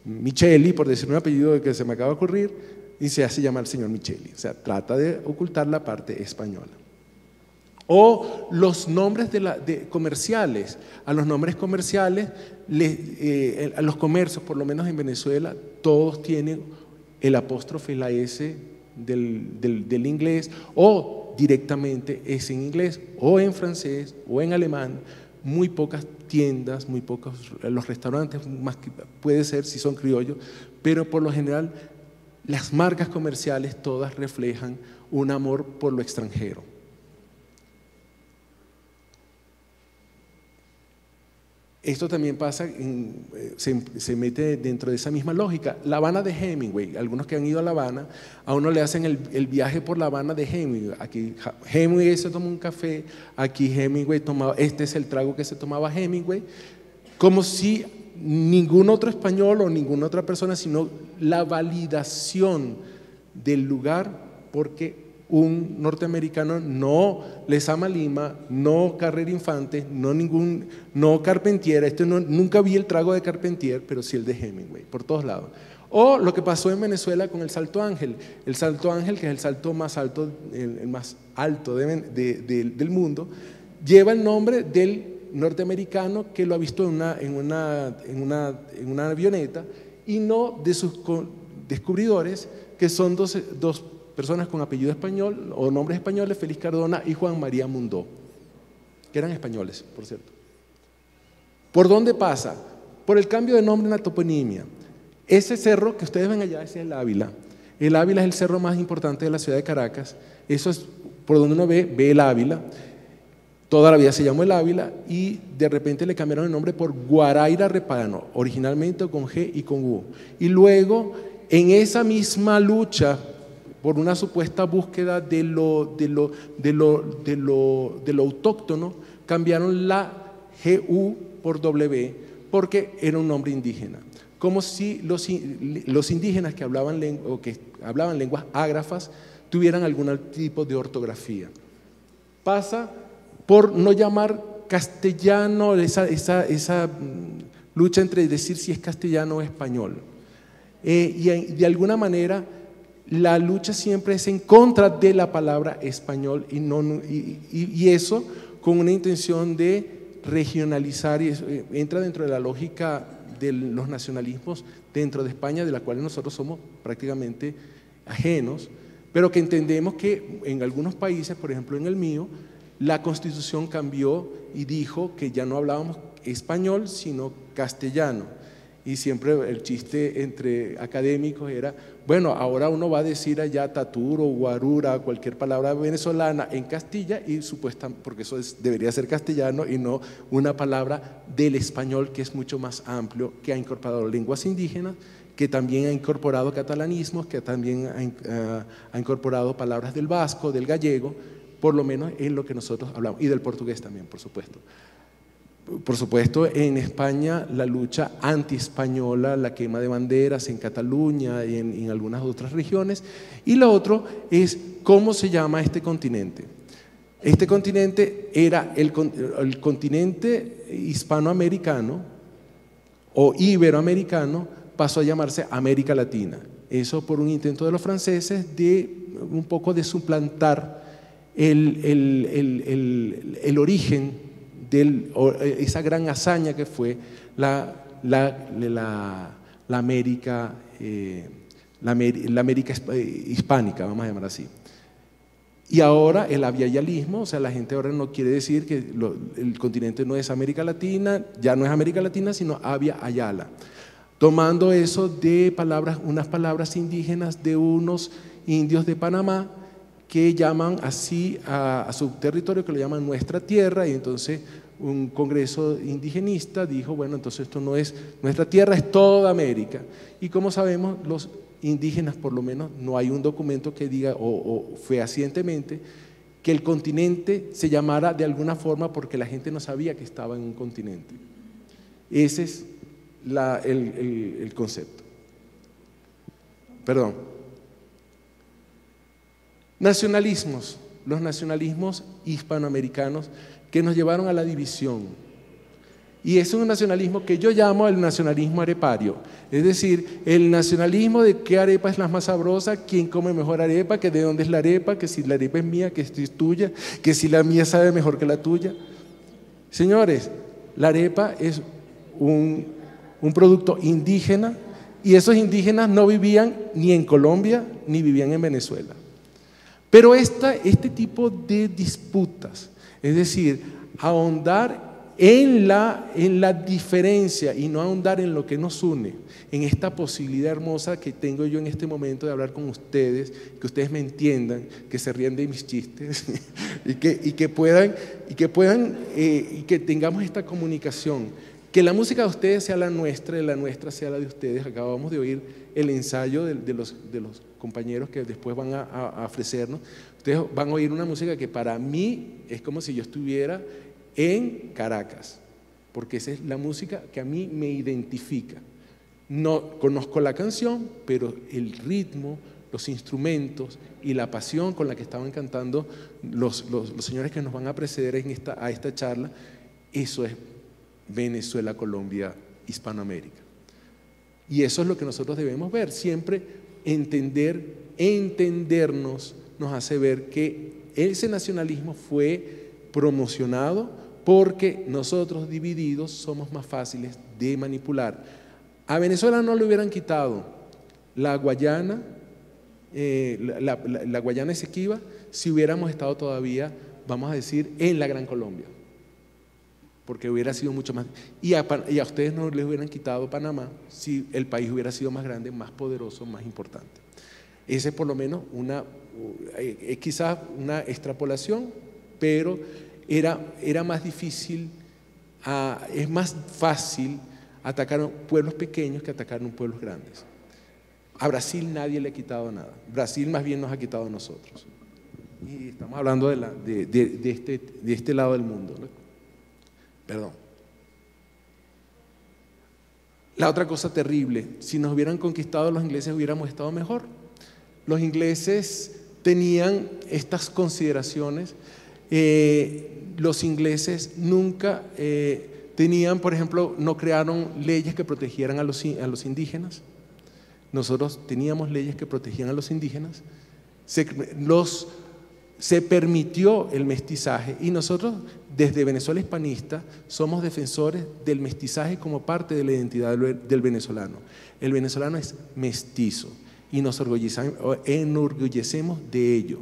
Micheli, por decir un apellido que se me acaba de ocurrir, y se hace llamar señor Micheli. O sea, trata de ocultar la parte española. O los nombres comerciales. A los nombres comerciales, a los comercios, por lo menos en Venezuela, todos tienen el apóstrofe, la S del inglés, o directamente es en inglés, o en francés, o en alemán. Muy pocas tiendas, muy pocos, los restaurantes, más que puede ser si son criollos, pero por lo general las marcas comerciales todas reflejan un amor por lo extranjero. Esto también pasa, se mete dentro de esa misma lógica. La Habana de Hemingway, algunos que han ido a La Habana, a uno le hacen el viaje por La Habana de Hemingway. Aquí Hemingway se toma un café, aquí Hemingway tomaba, este es el trago que se tomaba Hemingway, como si ningún otro español o ninguna otra persona, sino la validación del lugar, porque un norteamericano no Lezama Lima, no Carrera Infante, no Carpentier, nunca vi el trago de Carpentier, pero sí el de Hemingway, por todos lados. O lo que pasó en Venezuela con el Salto Ángel, que es el salto más alto, el más alto del mundo, lleva el nombre del norteamericano que lo ha visto en una avioneta, y no de sus descubridores, que son dos personas con apellido español o nombres españoles, Félix Cardona y Juan María Mundó, que eran españoles, por cierto. ¿Por dónde pasa? Por el cambio de nombre en la toponimia. Ese cerro que ustedes ven allá, ese es el Ávila. El Ávila es el cerro más importante de la ciudad de Caracas. Eso es por donde uno ve el Ávila. Toda la vida se llamó el Ávila y de repente le cambiaron el nombre por Guaraíra Repano, originalmente con G y con U. Y luego, en esa misma lucha por una supuesta búsqueda de lo autóctono, cambiaron la GU por W, porque era un nombre indígena. Como si los indígenas que hablaban lenguas ágrafas tuvieran algún tipo de ortografía. Pasa por no llamar castellano, esa lucha entre decir si es castellano o español. Y de alguna manera la lucha siempre es en contra de la palabra español, y eso con una intención de regionalizar, y eso entra dentro de la lógica de los nacionalismos dentro de España, de la cual nosotros somos prácticamente ajenos, pero que entendemos que en algunos países, por ejemplo en el mío, la Constitución cambió y dijo que ya no hablábamos español sino castellano. Y siempre el chiste entre académicos era, bueno, ahora uno va a decir allá taturo, guarura, cualquier palabra venezolana en Castilla, y supuestamente, porque eso debería ser castellano y no una palabra del español, que es mucho más amplio, que ha incorporado lenguas indígenas, que también ha incorporado catalanismos, que también ha incorporado palabras del vasco, del gallego, por lo menos en lo que nosotros hablamos, y del portugués también, por supuesto. Por supuesto, en España la lucha anti-española, la quema de banderas en Cataluña y en algunas otras regiones. Y lo otro es cómo se llama este continente. Este continente era el continente hispanoamericano o iberoamericano, pasó a llamarse América Latina. Eso por un intento de los franceses de un poco de suplantar el origen de esa gran hazaña que fue la América hispánica, vamos a llamar así. Y ahora el aviala-ismo, o sea, la gente ahora no quiere decir que el continente no es América Latina, ya no es América Latina, sino Avia Ayala, tomando eso de unas palabras indígenas de unos indios de Panamá, que llaman así a su territorio, que lo llaman nuestra tierra, y entonces un congreso indigenista dijo, bueno, entonces esto no es nuestra tierra, es toda América. Y como sabemos, los indígenas, por lo menos, no hay un documento que diga, o fehacientemente, que el continente se llamara de alguna forma porque la gente no sabía que estaba en un continente. Ese es el concepto. Perdón. Nacionalismos, los nacionalismos hispanoamericanos que nos llevaron a la división. Y es un nacionalismo que yo llamo el nacionalismo arepario, es decir, el nacionalismo de qué arepa es la más sabrosa, quién come mejor arepa, que de dónde es la arepa, que si la arepa es mía, que si es tuya, que si la mía sabe mejor que la tuya. Señores, la arepa es un producto indígena y esos indígenas no vivían ni en Colombia ni vivían en Venezuela. Pero este tipo de disputas, es decir, ahondar en la diferencia y no ahondar en lo que nos une, en esta posibilidad hermosa que tengo yo en este momento de hablar con ustedes, que ustedes me entiendan, que se rían de mis chistes y que tengamos esta comunicación, que la música de ustedes sea la nuestra y la nuestra sea la de ustedes. Acabamos de oír el ensayo de los compañeros que después van a ofrecernos. Ustedes van a oír una música que para mí es como si yo estuviera en Caracas, porque esa es la música que a mí me identifica. No conozco la canción, pero el ritmo, los instrumentos y la pasión con la que estaban cantando los señores que nos van a preceder a esta charla, eso es Venezuela, Colombia, Hispanoamérica. Y eso es lo que nosotros debemos ver, siempre entendernos nos hace ver que ese nacionalismo fue promocionado porque nosotros divididos somos más fáciles de manipular. A Venezuela no le hubieran quitado la Guayana, la Guayana Esequiba, si hubiéramos estado todavía, vamos a decir, en la Gran Colombia, porque hubiera sido mucho más. Y a ustedes no les hubieran quitado Panamá si el país hubiera sido más grande, más poderoso, más importante. Esa es por lo menos quizás una extrapolación, pero era más difícil, es más fácil atacar pueblos pequeños que atacar pueblos grandes. A Brasil nadie le ha quitado nada, Brasil más bien nos ha quitado a nosotros. Y estamos hablando de este lado del mundo, ¿no? Perdón. La otra cosa terrible, si nos hubieran conquistado los ingleses hubiéramos estado mejor. Los ingleses tenían estas consideraciones. Los ingleses nunca tenían, por ejemplo, no crearon leyes que protegieran a los indígenas. Nosotros teníamos leyes que protegían a los indígenas. Se permitió el mestizaje y nosotros desde Venezuela Hispanista somos defensores del mestizaje como parte de la identidad del venezolano. El venezolano es mestizo y nos enorgullecemos de ello.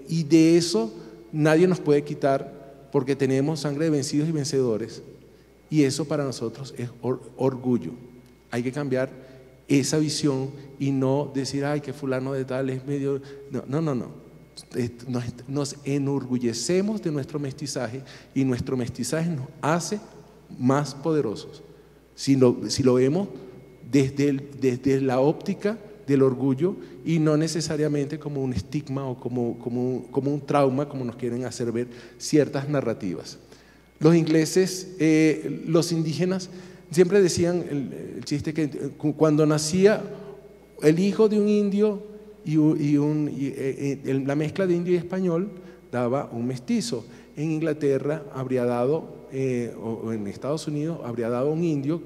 Y de eso nadie nos puede quitar porque tenemos sangre de vencidos y vencedores, y eso para nosotros es orgullo. Hay que cambiar esa visión y no decir, ay, que fulano de tal es medio… No. Nos enorgullecemos de nuestro mestizaje y nuestro mestizaje nos hace más poderosos. Si lo vemos desde la óptica del orgullo y no necesariamente como un estigma o como un trauma, como nos quieren hacer ver ciertas narrativas. Los ingleses, los indígenas, siempre decían el chiste que cuando nacía el hijo de un indio la mezcla de indio y español daba un mestizo. En Inglaterra habría dado, o en Estados Unidos habría dado un indio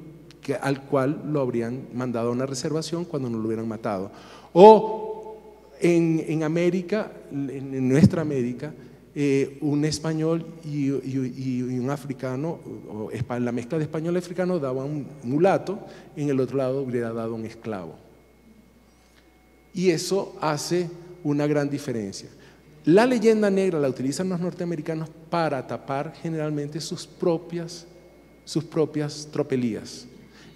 al cual lo habrían mandado a una reservación cuando no lo hubieran matado. O en América, en nuestra América, un español y un africano, la mezcla de español y africano daba un mulato, en el otro lado hubiera dado un esclavo. Y eso hace una gran diferencia. La leyenda negra la utilizan los norteamericanos para tapar generalmente sus propias tropelías.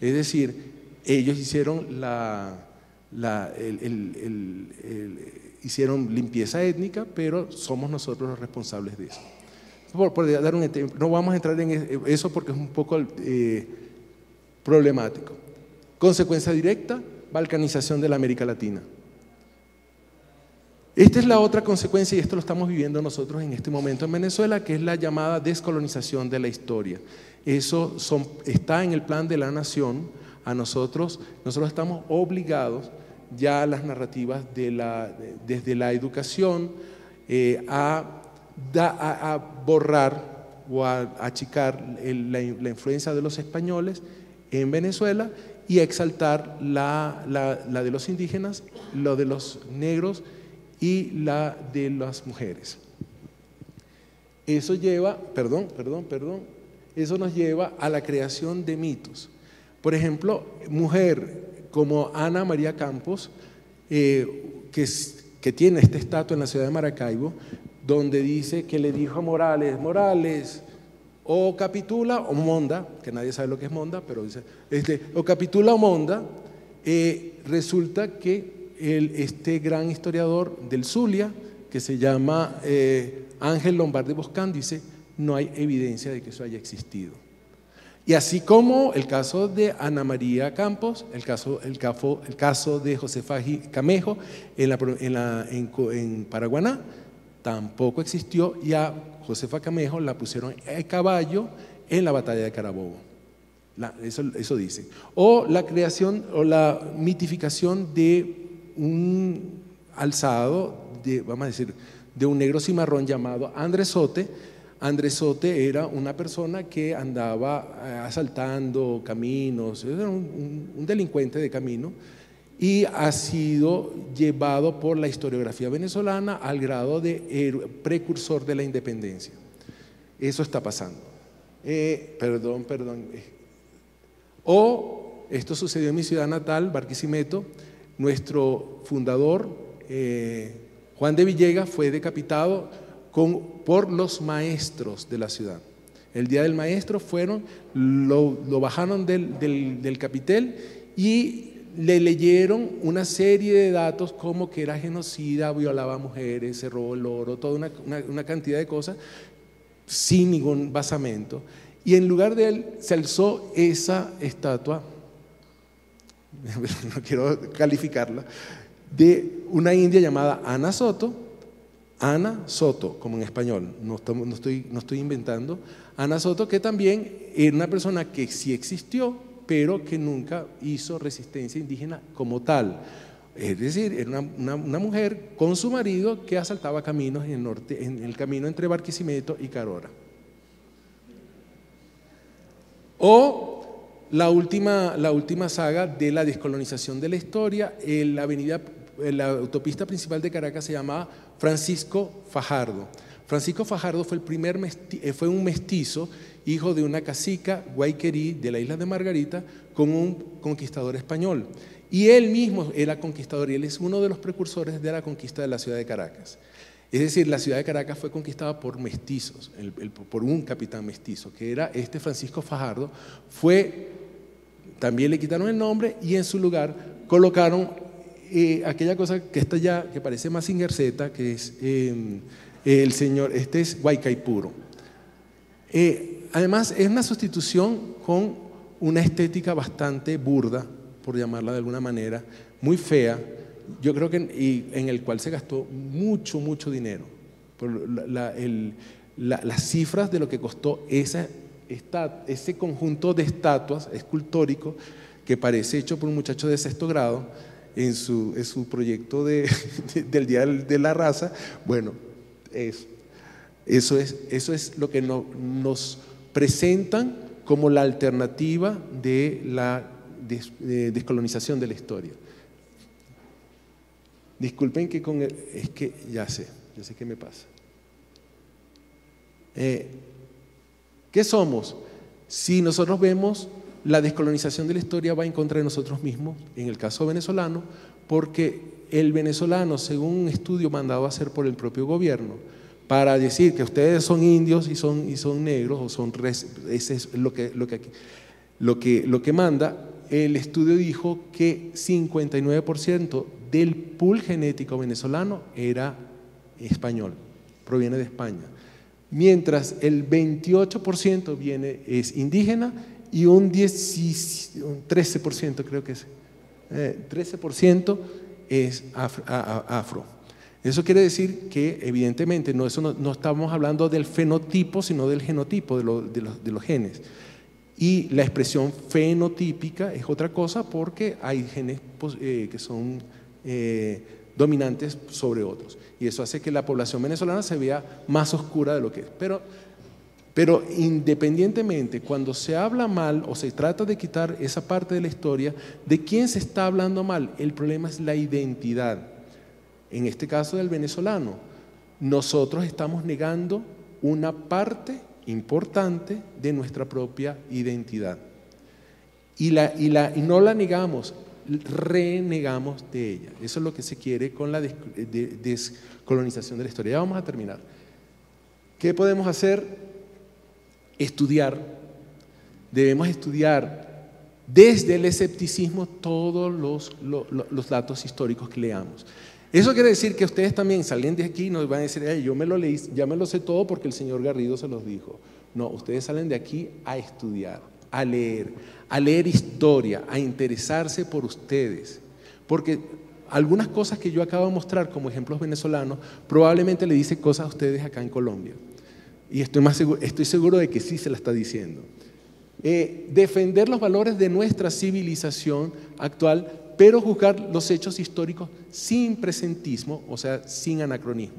Es decir, ellos hicieron hicieron limpieza étnica, pero somos nosotros los responsables de eso. Por dar un ejemplo, no vamos a entrar en eso porque es un poco problemático. Consecuencia directa, balcanización de la América Latina. Esta es la otra consecuencia, y esto lo estamos viviendo nosotros en este momento en Venezuela, que es la llamada descolonización de la historia. Eso está en el plan de la nación. Nosotros estamos obligados ya a las narrativas desde la educación a borrar o a achicar la influencia de los españoles en Venezuela y a exaltar la de los indígenas, lo de los negros y la de las mujeres. Eso lleva, eso nos lleva a la creación de mitos. Por ejemplo, mujer como Ana María Campos, que tiene esta estatua en la ciudad de Maracaibo, donde dice que le dijo a Morales, Morales, o capitula o monda, que nadie sabe lo que es monda, pero dice, o capitula o monda. Resulta que este gran historiador del Zulia, que se llama Ángel Lombardi Boscán, dice, no hay evidencia de que eso haya existido. Y así como el caso de Ana María Campos, el caso de Josefa Camejo en Paraguaná, tampoco existió, y a Josefa Camejo la pusieron a caballo en la batalla de Carabobo. Eso dice. O la creación o la mitificación de un alzado, vamos a decir, de un negro cimarrón llamado Andrés Sote. Andrés Sote era una persona que andaba asaltando caminos, era un delincuente de camino, y ha sido llevado por la historiografía venezolana al grado de precursor de la independencia. Eso está pasando. O esto sucedió en mi ciudad natal, Barquisimeto. Nuestro fundador, Juan de Villegas, fue decapitado por los maestros de la ciudad. El día del maestro lo bajaron del capitel y le leyeron una serie de datos como que era genocida, violaba a mujeres, se robó el oro, toda una cantidad de cosas sin ningún basamento. Y en lugar de él se alzó esa estatua, no quiero calificarla, de una india llamada Ana Soto, como en español, no estoy inventando, Ana Soto, que también era una persona que sí existió, pero que nunca hizo resistencia indígena como tal. Es decir, era una mujer con su marido que asaltaba caminos en el camino entre Barquisimeto y Carora. O la última saga de la descolonización de la historia, la autopista principal de Caracas se llamaba Francisco Fajardo. Francisco Fajardo fue un mestizo, hijo de una cacica guayquerí de la isla de Margarita, con un conquistador español. Y él mismo era conquistador, y él es uno de los precursores de la conquista de la ciudad de Caracas. Es decir, la ciudad de Caracas fue conquistada por mestizos, por un capitán mestizo, que era Francisco Fajardo. También le quitaron el nombre y en su lugar colocaron aquella cosa que parece Mazinger Z, que es el señor, es Guaycaipuro. Además, es una sustitución con una estética bastante burda, por llamarla de alguna manera, muy fea. Yo creo que en el cual se gastó mucho dinero. Por las cifras de lo que costó ese conjunto de estatuas escultórico que parece hecho por un muchacho de 6º grado en su proyecto del Día de la Raza. Bueno, eso es lo que nos presentan como la alternativa de la descolonización de la historia. Disculpen que es que ya sé qué me pasa. ¿Qué somos? Si nosotros vemos la descolonización de la historia va en contra de nosotros mismos, en el caso venezolano, porque el venezolano, según un estudio mandado a hacer por el propio gobierno, para decir que ustedes son indios y son negros, o son ese es lo que manda. El estudio dijo que 59% del pool genético venezolano era español, proviene de España, mientras el 28% es indígena y un 13% creo que es 13% es afro. Eso quiere decir que evidentemente no estamos hablando del fenotipo, sino del genotipo de los genes. Y la expresión fenotípica es otra cosa porque hay genes que son dominantes sobre otros. Y eso hace que la población venezolana se vea más oscura de lo que es. Pero independientemente, cuando se habla mal o se trata de quitar esa parte de la historia, ¿de quién se está hablando mal? El problema es la identidad. En este caso del venezolano, nosotros estamos negando una parte importante de nuestra propia identidad. Y no la negamos, renegamos de ella. Eso es lo que se quiere con la descolonización de la historia. Ya vamos a terminar. ¿Qué podemos hacer? Estudiar. Debemos estudiar desde el escepticismo todos los datos históricos que leamos. Eso quiere decir que ustedes también salen de aquí y nos van a decir, yo me lo leí, ya me lo sé todo porque el señor Garrido se los dijo. No, ustedes salen de aquí a estudiar, a leer historia, a interesarse por ustedes. Porque algunas cosas que yo acabo de mostrar como ejemplos venezolanos probablemente le dicen cosas a ustedes acá en Colombia. Y estoy seguro de que sí se la está diciendo. Defender los valores de nuestra civilización actual, pero juzgar los hechos históricos sin presentismo, o sea, sin anacronismo.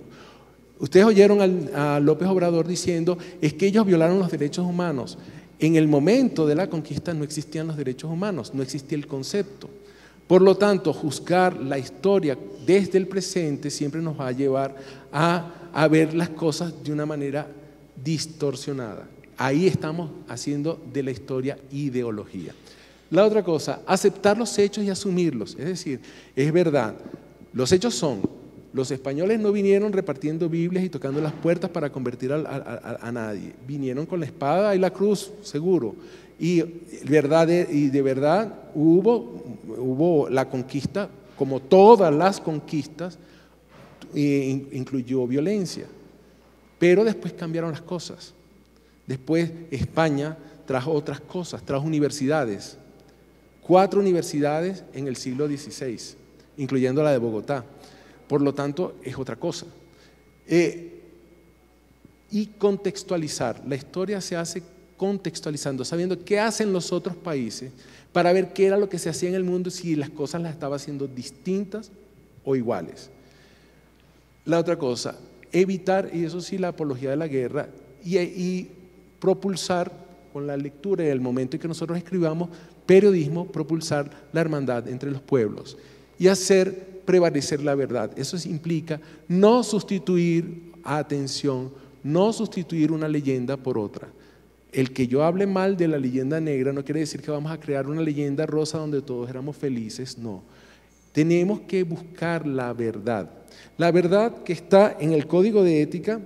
Ustedes oyeron a López Obrador diciendo, es que ellos violaron los derechos humanos. En el momento de la conquista no existían los derechos humanos, no existía el concepto. Por lo tanto, juzgar la historia desde el presente siempre nos va a llevar a ver las cosas de una manera distorsionada. Ahí estamos haciendo de la historia ideología. La otra cosa, aceptar los hechos y asumirlos. Es decir, es verdad, los hechos son, los españoles no vinieron repartiendo Biblias y tocando las puertas para convertir a nadie. Vinieron con la espada y la cruz, seguro. Y de verdad hubo la conquista, como todas las conquistas, incluyó violencia. Pero después cambiaron las cosas. Después España trajo otras cosas, trajo universidades. 4 universidades en el siglo XVI, incluyendo la de Bogotá. Por lo tanto, es otra cosa. Y contextualizar. La historia se hace contextualizando, sabiendo qué hacen los otros países para ver qué era lo que se hacía en el mundo, si las cosas las estaba haciendo distintas o iguales. La otra cosa, evitar, y eso sí, la apología de la guerra y propulsar con la lectura y el momento en que nosotros escribamos periodismo, propulsar la hermandad entre los pueblos y hacer prevalecer la verdad. Eso implica no sustituir, atención, no sustituir una leyenda por otra. El que yo hable mal de la leyenda negra no quiere decir que vamos a crear una leyenda rosa donde todos éramos felices, no. Tenemos que buscar la verdad que está en el código de ética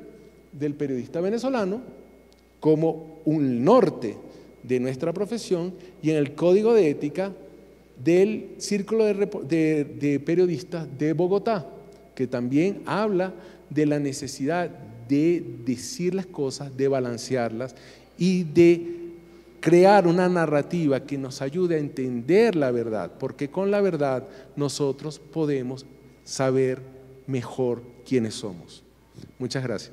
del periodista venezolano como un norte de nuestra profesión y en el código de ética del Círculo de Periodistas de Bogotá, que también habla de la necesidad de decir las cosas, de balancearlas y de crear una narrativa que nos ayude a entender la verdad, porque con la verdad nosotros podemos saber mejor quiénes somos. Muchas gracias.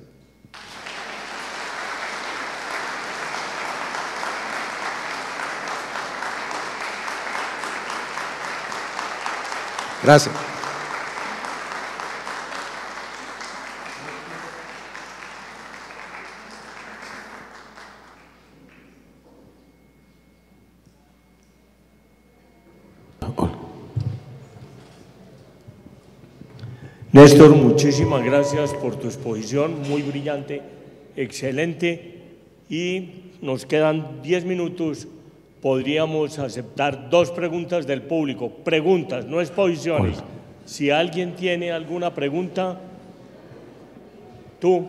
Gracias. Néstor, muchísimas gracias por tu exposición, muy brillante, excelente, y nos quedan 10 minutos. Podríamos aceptar 2 preguntas del público, preguntas, no exposiciones. Si alguien tiene alguna pregunta, tú.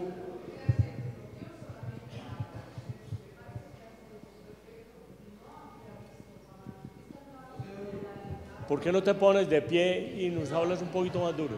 ¿Por qué no te pones de pie y nos hablas un poquito más duro?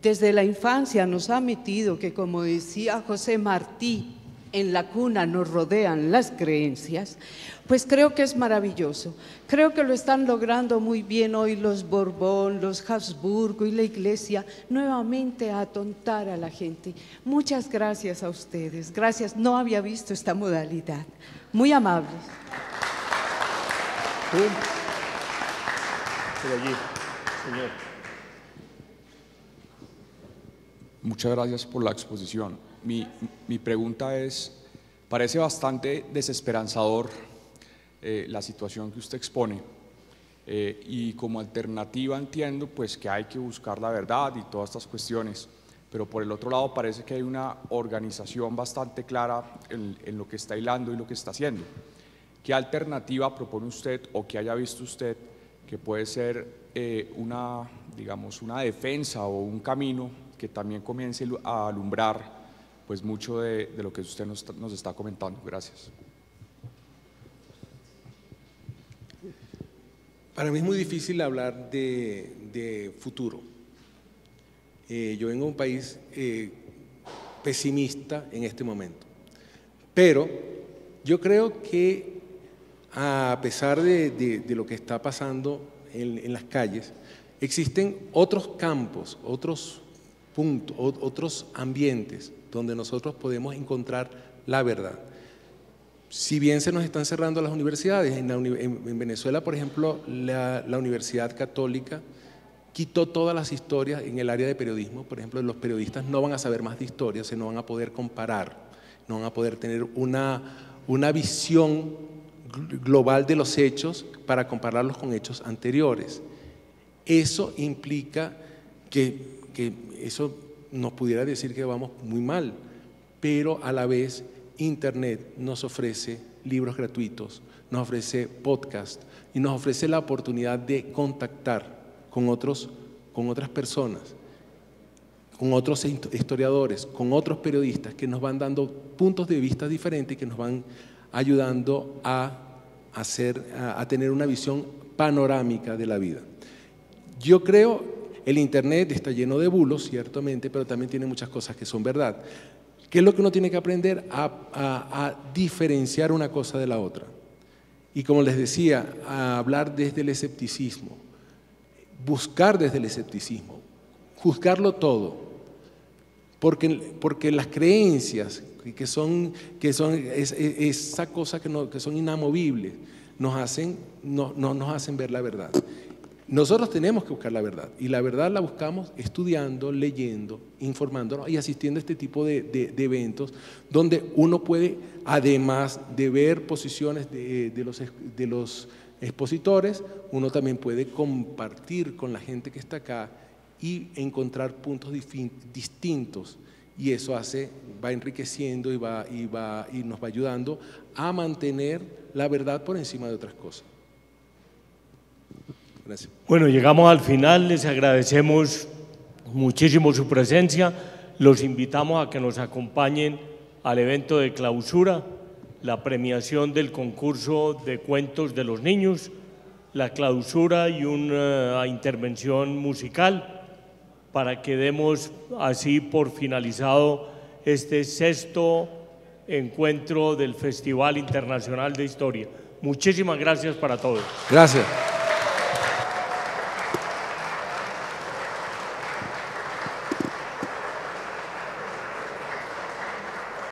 desde la infancia nos ha metido que, como decía José Martí, en la cuna nos rodean las creencias, pues creo que es maravilloso. Creo que lo están logrando muy bien hoy los Borbón, los Habsburgo y la Iglesia, nuevamente a atontar a la gente. Muchas gracias a ustedes. Gracias, no había visto esta modalidad. Muy amables. Por allí, señor. Muchas gracias por la exposición. Mi pregunta es, parece bastante desesperanzador la situación que usted expone, y como alternativa entiendo pues que hay que buscar la verdad y todas estas cuestiones, pero por el otro lado parece que hay una organización bastante clara en lo que está hilando y lo que está haciendo. ¿Qué alternativa propone usted o que haya visto usted que puede ser digamos, una defensa o un camino que también comience a alumbrar pues mucho de lo que usted nos está comentando? Gracias. Para mí es muy difícil hablar de futuro. Yo vengo de un país pesimista en este momento, pero yo creo que a pesar de lo que está pasando en las calles, existen otros campos, otros puntos, otros ambientes donde nosotros podemos encontrar la verdad. Si bien se nos están cerrando las universidades, en Venezuela, por ejemplo, la Universidad Católica quitó todas las historias en el área de periodismo. Por ejemplo, los periodistas no van a saber más de historia, no van a poder comparar, no van a poder tener una visión global de los hechos para compararlos con hechos anteriores. Eso implica que eso nos pudiera decir que vamos muy mal, pero a la vez Internet nos ofrece libros gratuitos, nos ofrece podcast y nos ofrece la oportunidad de contactar con otras personas, con otros historiadores, con otros periodistas que nos van dando puntos de vista diferentes y que nos van ayudando a tener una visión panorámica de la vida. Yo creo el Internet está lleno de bulos, ciertamente, pero también tiene muchas cosas que son verdad. ¿Qué es lo que uno tiene que aprender? A diferenciar una cosa de la otra. Y como les decía, a hablar desde el escepticismo, buscar desde el escepticismo, juzgarlo todo, porque las creencias que son esa cosa que son inamovibles nos hacen ver la verdad. Nosotros tenemos que buscar la verdad, y la verdad la buscamos estudiando, leyendo, informándonos y asistiendo a este tipo de eventos donde uno puede, además de ver posiciones de los expositores, uno también puede compartir con la gente que está acá y encontrar puntos distintos, y eso va enriqueciendo y nos va ayudando a mantener la verdad por encima de otras cosas. Gracias. Bueno, llegamos al final, les agradecemos muchísimo su presencia, los invitamos a que nos acompañen al evento de clausura, la premiación del concurso de cuentos de los niños, la clausura y una intervención musical, para que demos así por finalizado este 6º encuentro del Festival Internacional de Historia. Muchísimas gracias para todos. Gracias.